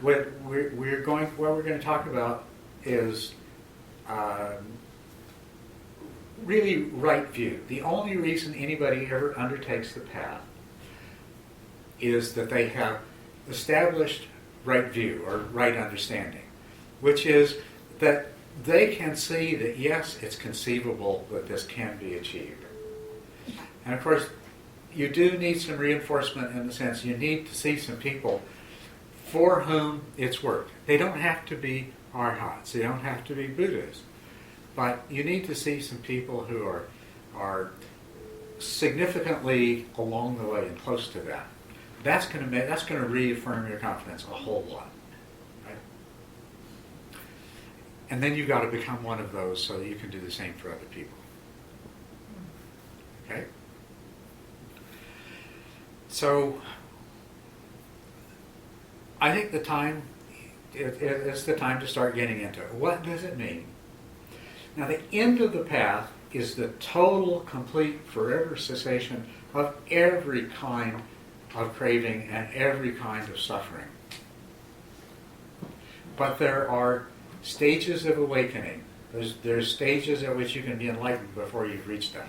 what we're going to talk about is really right view. The only reason anybody ever undertakes the path is that they have established right view or right understanding, which is that they can see that yes, it's conceivable that this can be achieved. And of course, you do need some reinforcement in the sense you need to see some people for whom it's worked. They don't have to be arhats, they don't have to be Buddhas, but you need to see some people who are significantly along the way and close to that. That's going to reaffirm your confidence a whole lot, right? And then you've got to become one of those so that you can do the same for other people. Okay? So I think it's the time to start getting into it. What does it mean? Now, the end of the path is the total, complete, forever cessation of every kind of craving and every kind of suffering. But there are stages of awakening. There's stages at which you can be enlightened before you've reached that.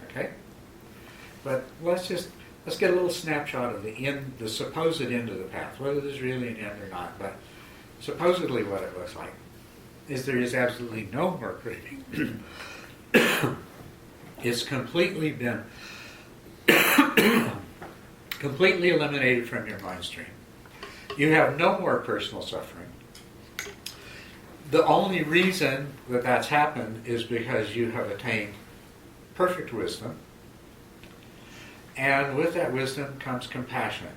Okay? But let's get a little snapshot of the supposed end of the path, whether there's really an end or not. But supposedly what it looks like is there is absolutely no more craving. It's completely been completely eliminated from your mind stream. You have no more personal suffering. The only reason that that's happened is because you have attained perfect wisdom. And with that wisdom comes compassion.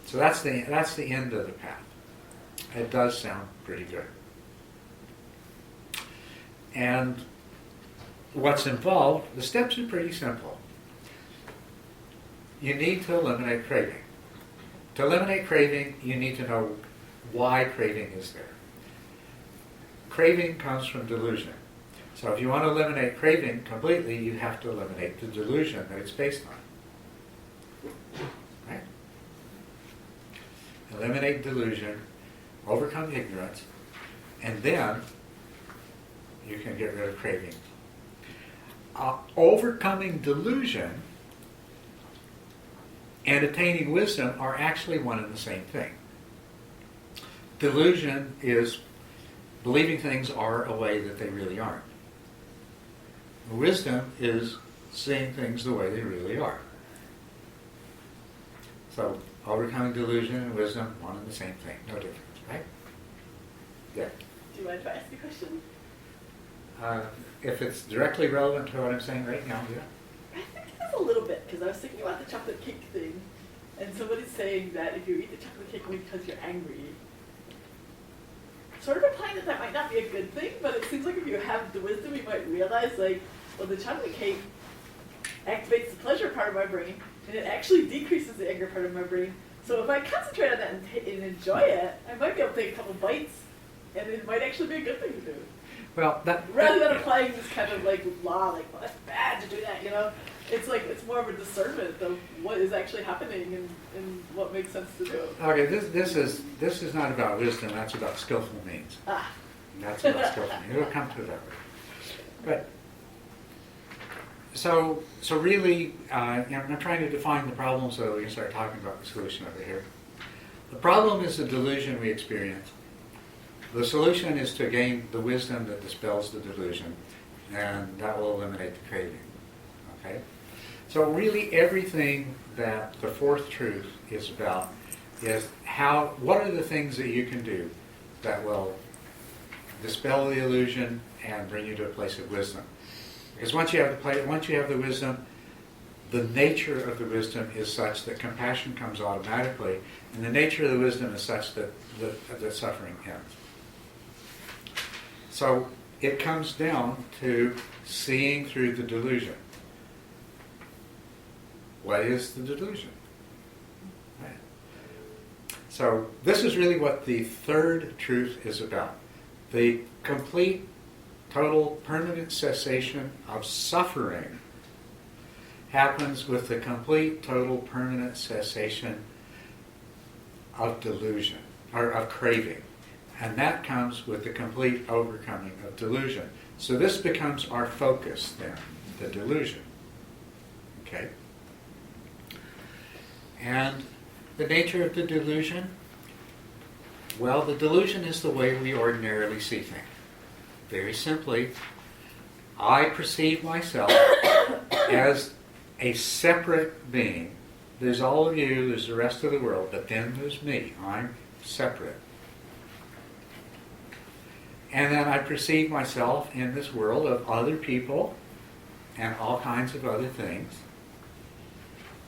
So that's the end of the path. It does sound pretty good. And what's involved, the steps are pretty simple. You need to eliminate craving. To eliminate craving, you need to know why craving is there. Craving comes from delusion. So if you want to eliminate craving completely, you have to eliminate the delusion that it's based on. Right? Eliminate delusion, overcome ignorance, and then you can get rid of craving. Overcoming delusion and attaining wisdom are actually one and the same thing. Delusion is believing things are a way that they really aren't. Wisdom is seeing things the way they really are. So, overcoming delusion and wisdom, one and the same thing, no difference, right? Yeah. Do you mind if I ask a question? If it's directly relevant to what I'm saying right now, yeah. I think it is a little bit, because I was thinking about the chocolate cake thing, and somebody's saying that if you eat the chocolate cake because you're angry, sort of implying that might not be a good thing, but it seems like if you have the wisdom, you might realize, well, the chocolate cake activates the pleasure part of my brain, and it actually decreases the anger part of my brain. So if I concentrate on that and enjoy it, I might be able to take a couple bites, and it might actually be a good thing to do. Well, rather than applying this kind of law, well, that's bad to do that, it's more of a discernment of what is actually happening and what makes sense to do. Okay, this is not about wisdom. That's about skillful means. That's about skillful means. We'll come to that. But so really, I'm trying to define the problem so we can start talking about the solution over here. The problem is the delusion we experience. The solution is to gain the wisdom that dispels the delusion, and that will eliminate the craving. Okay? So really everything that the fourth truth is about is what are the things that you can do that will dispel the illusion and bring you to a place of wisdom. Because once you have the wisdom, the nature of the wisdom is such that compassion comes automatically, and the nature of the wisdom is such that the suffering ends. So it comes down to seeing through the delusion. What is the delusion? Right. So this is really what the third truth is about. The complete, total, permanent cessation of suffering happens with the complete, total, permanent cessation of delusion, or of craving. And that comes with the complete overcoming of delusion. So this becomes our focus then, the delusion. Okay? And the nature of the delusion? Well, the delusion is the way we ordinarily see things. Very simply, I perceive myself as a separate being. There's all of you, there's the rest of the world, but then there's me. I'm separate. And then I perceive myself in this world of other people and all kinds of other things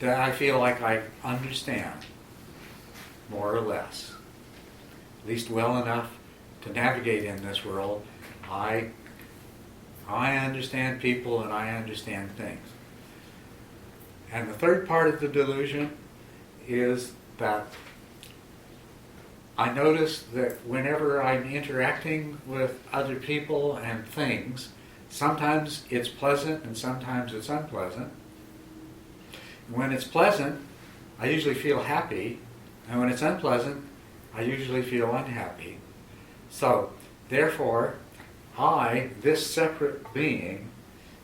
that I feel like I understand, more or less. At least well enough to navigate in this world. I understand people and I understand things. And the third part of the delusion is that I notice that whenever I'm interacting with other people and things, sometimes it's pleasant and sometimes it's unpleasant. When it's pleasant, I usually feel happy, and when it's unpleasant, I usually feel unhappy. So, therefore, I, this separate being,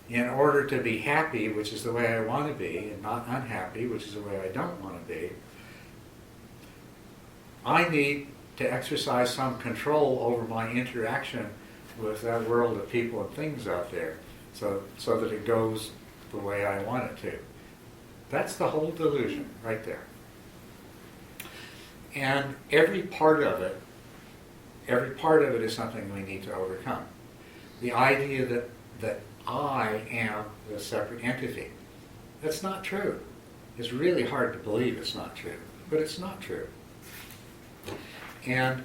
in order to be happy, which is the way I want to be, and not unhappy, which is the way I don't want to be, I need to exercise some control over my interaction with that world of people and things out there, so that it goes the way I want it to. That's the whole delusion right there. And every part of it is something we need to overcome. The idea that I am the separate entity. That's not true. It's really hard to believe it's not true, but it's not true. And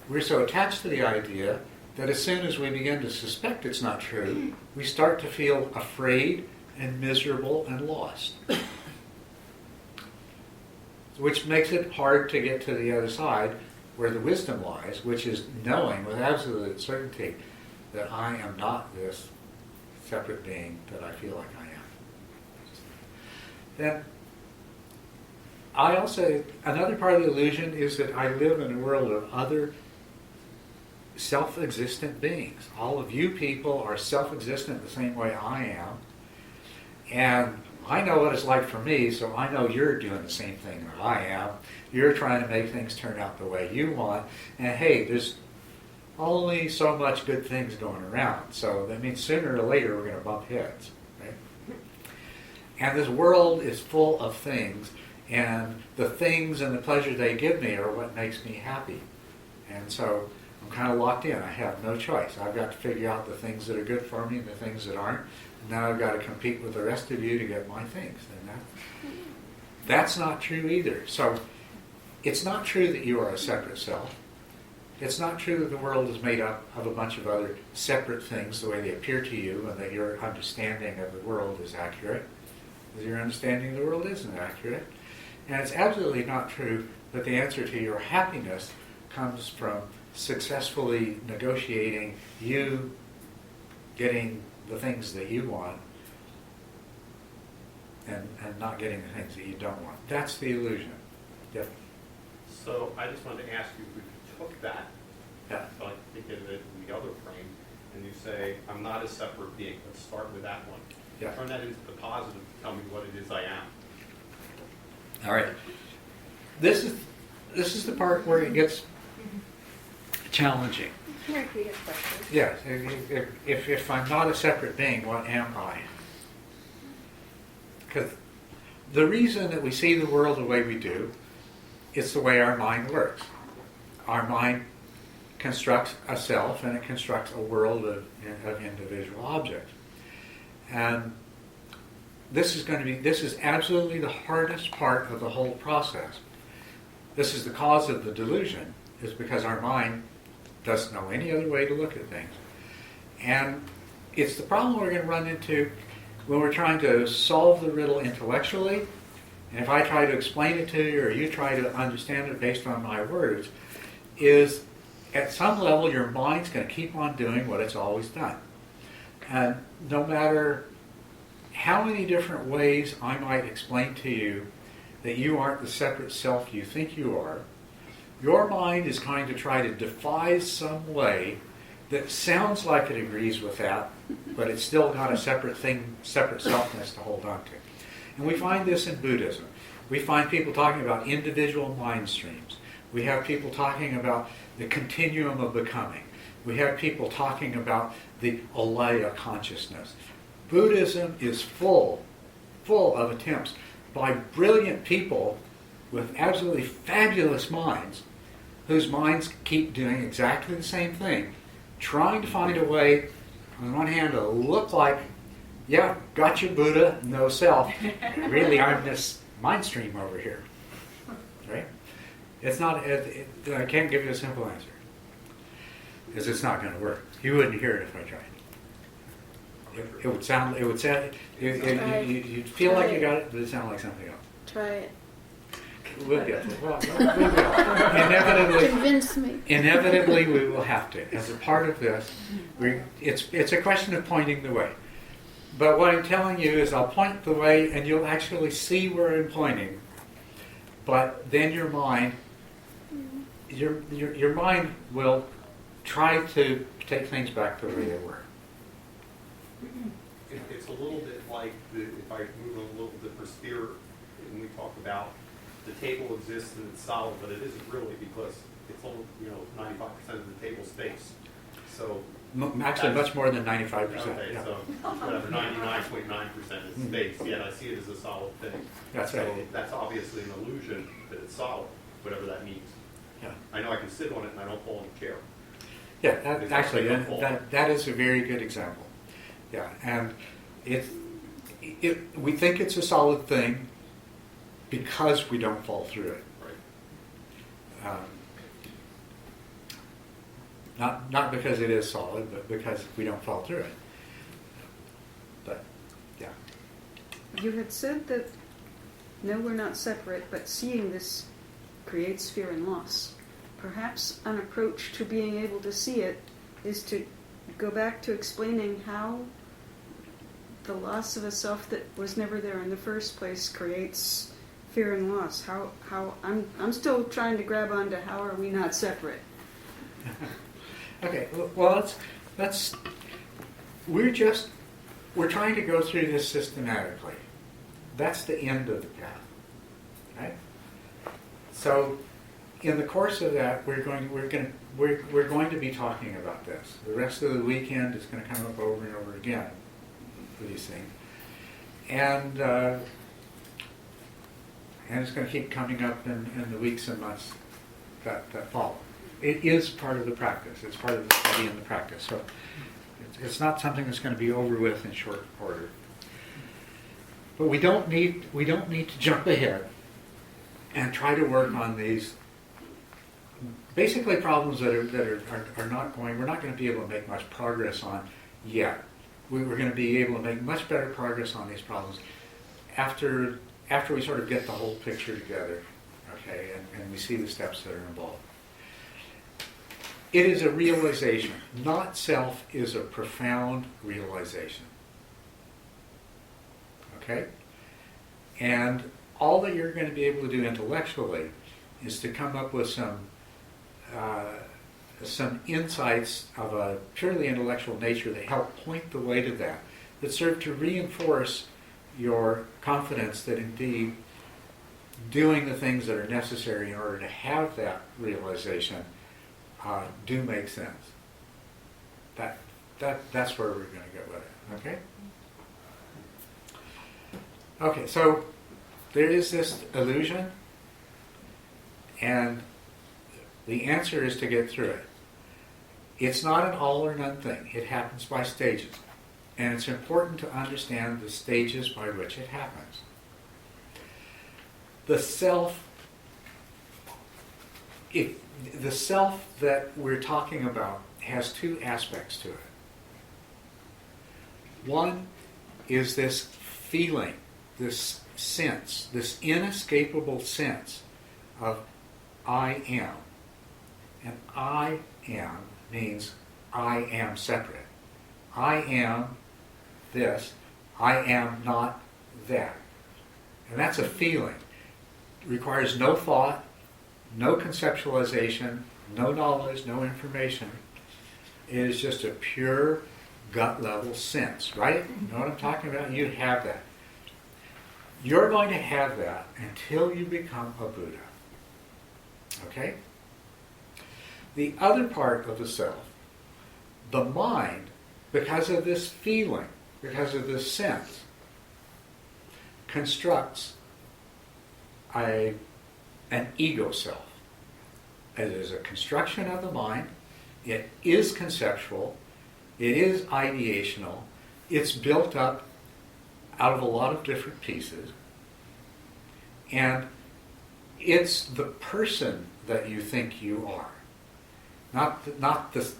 we're so attached to the idea that as soon as we begin to suspect it's not true, we start to feel afraid and miserable and lost. Which makes it hard to get to the other side where the wisdom lies, which is knowing with absolute certainty that I am not this separate being that I feel like I am. Then I also, another part of the illusion is that I live in a world of other self-existent beings. All of you people are self-existent the same way I am. And I know what it's like for me, so I know you're doing the same thing that I am. You're trying to make things turn out the way you want. And hey, there's only so much good things going around. So that means sooner or later we're going to bump heads. Right? And this world is full of things. And the things and the pleasure they give me are what makes me happy. And so I'm kind of locked in. I have no choice. I've got to figure out the things that are good for me and the things that aren't. Now I've got to compete with the rest of you to get my things. And that's not true either. So it's not true that you are a separate self. It's not true that the world is made up of a bunch of other separate things the way they appear to you and that your understanding of the world is accurate. Because your understanding of the world isn't accurate. And it's absolutely not true that the answer to your happiness comes from successfully negotiating you getting the things that you want and not getting the things that you don't want. That's the illusion. Yep. So I just wanted to ask you, if we took that, Yeah. so I think of it in the other frame, and you say, I'm not a separate being. Let's start with that one. Yeah. Turn that into the positive. Tell me what it is I am. All right. This is the part where it gets challenging. Can you repeat your question? Yes. If I'm not a separate being, what am I? Because the reason that we see the world the way we do, it's the way our mind works. Our mind constructs a self, and it constructs a world of individual objects. And this is absolutely the hardest part of the whole process. This is the cause of the delusion, is because our mind doesn't know any other way to look at things. And it's the problem we're going to run into when we're trying to solve the riddle intellectually. And if I try to explain it to you, or you try to understand it based on my words, is at some level your mind's going to keep on doing what it's always done. And no matter how many different ways I might explain to you that you aren't the separate self you think you are, your mind is going to try to devise some way that sounds like it agrees with that, but it's still got a separate thing, separate selfness to hold on to. And we find this in Buddhism. We find people talking about individual mind streams. We have people talking about the continuum of becoming. We have people talking about the alaya consciousness. Buddhism is full of attempts by brilliant people with absolutely fabulous minds, whose minds keep doing exactly the same thing, trying to find a way, on one hand, to look like, yeah, got you, Buddha, no self. Really, I'm this mind stream over here. Right? It's not. I can't give you a simple answer, because it's not going to work. You wouldn't hear it if I tried. It would sound. It would sound. You'd feel like you got it, but it sound like something else. Try it. We'll get it. We'll inevitably. Convince me. Inevitably, we will have to. As a part of this, it's a question of pointing the way. But what I'm telling you is, I'll point the way, and you'll actually see where I'm pointing. But then your mind will try to take things back to the way they were. It's a little bit like, if I move a little bit for sphere, and we talk about the table exists and it's solid, but it isn't really, because it's only 95% of the table space. So actually, much more than 95%. Okay, yeah. so whatever, 99.9% is space. Yet I see it as a solid thing. That's so right. that's obviously an illusion that it's solid, whatever that means. Yeah. I know I can sit on it and I don't fall in the chair. Yeah, actually, that is a very good example. Yeah, and we think it's a solid thing because we don't fall through it. Right. Not because it is solid, but because we don't fall through it. But, yeah. You had said that, no, we're not separate, but seeing this creates fear and loss. Perhaps an approach to being able to see it is to go back to explaining how the loss of a self that was never there in the first place creates fear and loss. How I'm still trying to grab onto how are we not separate. Okay, well, we're trying to go through this systematically. That's the end of the path, right? So, in the course of that, we're going to be talking about this. The rest of the weekend is going to come up over and over again for these things, and it's going to keep coming up in the weeks and months that follow. It is part of the practice. It's part of the study and the practice. So it's not something that's going to be over with in short order. But we don't need to jump ahead and try to work on these basically problems that are not going. We're not going to be able to make much progress on yet. We're going to be able to make much better progress on these problems after we sort of get the whole picture together, okay, and we see the steps that are involved. It is a realization. Not self is a profound realization. Okay? And all that you're going to be able to do intellectually is to come up with some insights of a purely intellectual nature that help point the way to that serve to reinforce your confidence that indeed doing the things that are necessary in order to have that realization do make sense. That's where we're going to go with it. Okay. Okay. So there is this illusion, and the answer is to get through it. It's not an all or none thing. It happens by stages. And it's important to understand the stages by which it happens. The self that we're talking about has two aspects to it. One is this feeling, this sense, this inescapable sense of I am. And I am means I am separate. I am this, I am not that. And that's a feeling. It requires no thought, no conceptualization, no knowledge, no information. It is just a pure gut level sense, right? You know what I'm talking about? You have that. You're going to have that until you become a Buddha. Okay? The other part of the self, the mind, because of this feeling, because of this sense, constructs an ego self. It is a construction of the mind. It is conceptual. It is ideational. It's built up out of a lot of different pieces. And it's the person that you think you are. Not the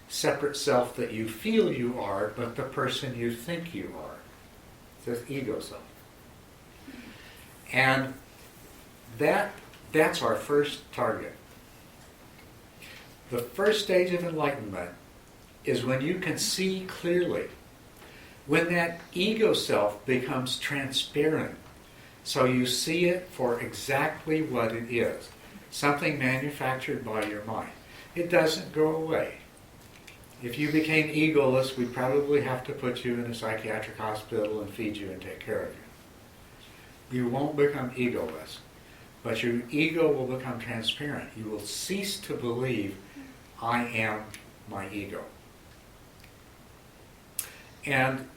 separate self that you feel you are, but the person you think you are. It's this ego self. And that's our first target. The first stage of enlightenment is when you can see clearly, when that ego self becomes transparent, so you see it for exactly what it is, something manufactured by your mind. It doesn't go away. If you became egoless, we'd probably have to put you in a psychiatric hospital and feed you and take care of you. You won't become egoless, but your ego will become transparent. You will cease to believe, I am my ego. And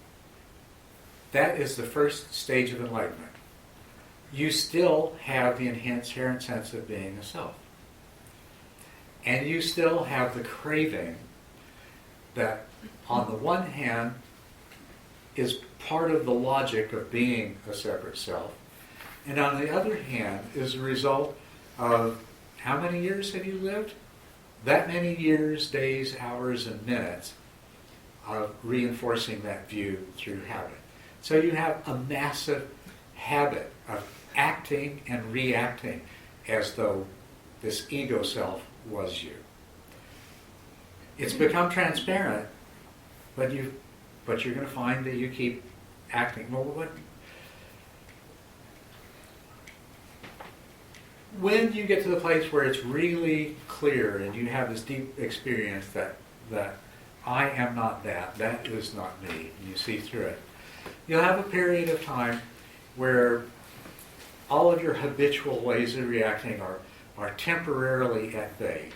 that is the first stage of enlightenment. You still have the inherent sense of being a self. And you still have the craving that, on the one hand, is part of the logic of being a separate self, and on the other hand, is a result of how many years have you lived? That many years, days, hours, and minutes of reinforcing that view through habit. So you have a massive habit of acting and reacting as though this ego self was you. It's become transparent, but you're going to find that you keep acting. Well, when you get to the place where it's really clear and you have this deep experience that I am not that is not me, and you see through it, you'll have a period of time where all of your habitual ways of reacting are temporarily at bay.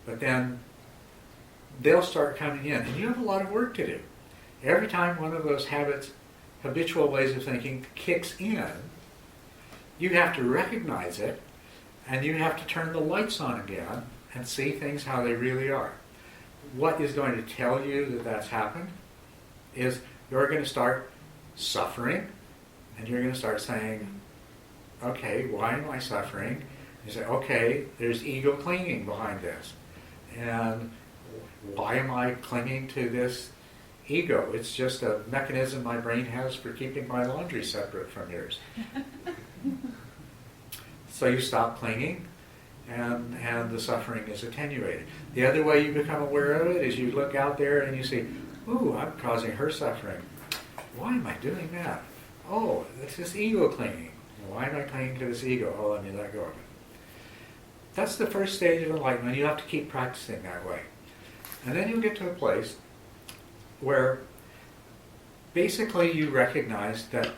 But then they'll start coming in, and you have a lot of work to do. Every time one of those habitual ways of thinking kicks in, you have to recognize it, and you have to turn the lights on again and see things how they really are. What is going to tell you that that's happened is you're going to start suffering, and you're going to start saying, okay, why am I suffering? You say, okay, there's ego clinging behind this. And why am I clinging to this ego? It's just a mechanism my brain has for keeping my laundry separate from yours. So you stop clinging, and the suffering is attenuated. The other way you become aware of it is you look out there and you see, ooh, I'm causing her suffering. Why am I doing that? Oh, it's this ego clinging. Why am I clinging to this ego? Oh, let me let go of it. That's the first stage of enlightenment. You have to keep practicing that way. And then you'll get to a place where basically you recognize that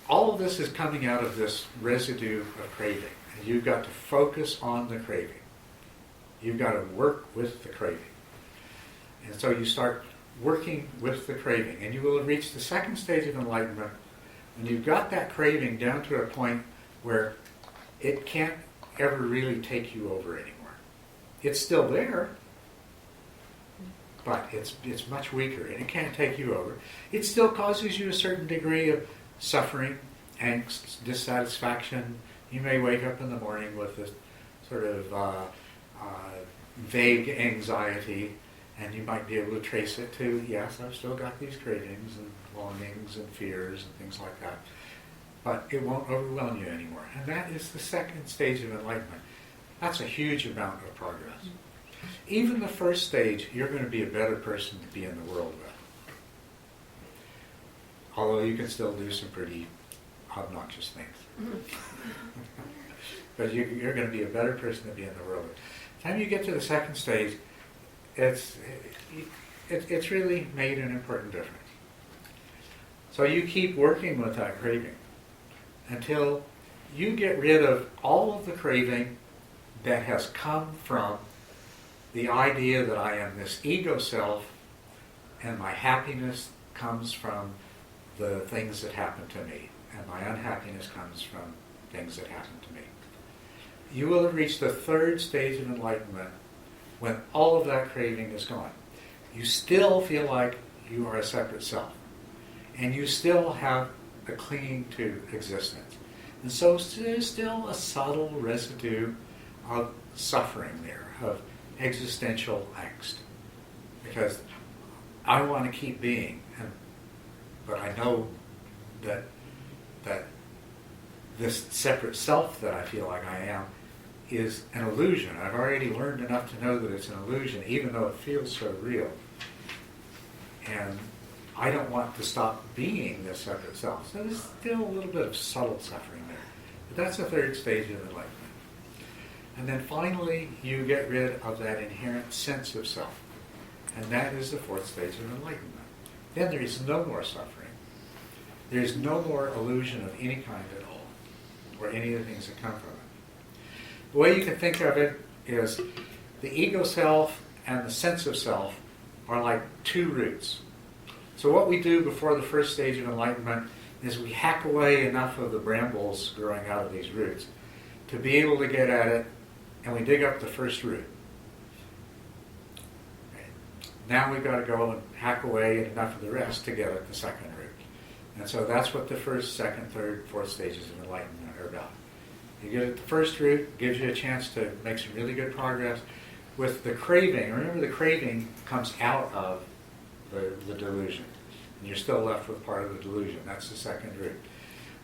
all of this is coming out of this residue of craving. And you've got to focus on the craving. You've got to work with the craving. And so you start working with the craving. And you will have reached the second stage of enlightenment And you've got that craving down to a point where it can't ever really take you over anymore. It's still there, but it's much weaker and it can't take you over. It still causes you a certain degree of suffering, angst, dissatisfaction. You may wake up in the morning with this sort of vague anxiety, and you might be able to trace it to, yes, I've still got these cravings and longings and fears and things like that. But it won't overwhelm you anymore. And that is the second stage of enlightenment. That's a huge amount of progress. Even the first stage, you're going to be a better person to be in the world with. Although you can still do some pretty obnoxious things. But you're going to be a better person to be in the world with. By the time you get to the second stage, it's really made an important difference. So you keep working with that craving until you get rid of all of the craving that has come from the idea that I am this ego self and my happiness comes from the things that happen to me and my unhappiness comes from things that happen to me. You will have reached the third stage of enlightenment when all of that craving is gone. You still feel like you are a separate self, and you still have a clinging to existence. And so there's still a subtle residue of suffering there, of existential angst. Because I want to keep being, but I know that this separate self that I feel like I am is an illusion. I've already learned enough to know that it's an illusion, even though it feels so real. And I don't want to stop being this separate self. So there's still a little bit of subtle suffering there. But that's the third stage of enlightenment. And then finally, you get rid of that inherent sense of self. And that is the fourth stage of enlightenment. Then there is no more suffering. There is no more illusion of any kind at all, or any of the things that come from it. The way you can think of it is the ego self and the sense of self are like two roots. So what we do before the first stage of enlightenment is we hack away enough of the brambles growing out of these roots to be able to get at it, and we dig up the first root. Okay. Now we've got to go and hack away enough of the rest to get at the second root. And so that's what the first, second, third, fourth stages of enlightenment are about. You get at the first root, gives you a chance to make some really good progress. With the craving, remember the craving comes out of the delusion. And you're still left with part of the delusion. That's the second root.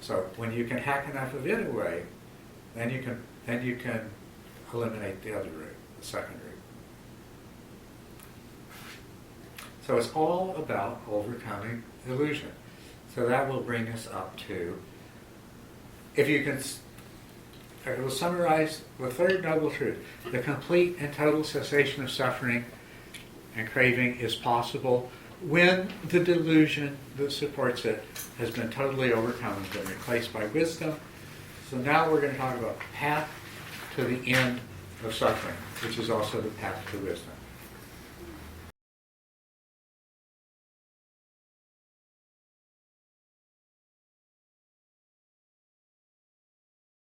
So when you can hack enough of it away, then you can eliminate the other root, the second root. So it's all about overcoming illusion. So that will bring us up to, if you can, I will summarize the third noble truth. The complete and total cessation of suffering and craving is possible when the delusion that supports it has been totally overcome and been replaced by wisdom. So now we're going to talk about the path to the end of suffering, which is also the path to wisdom.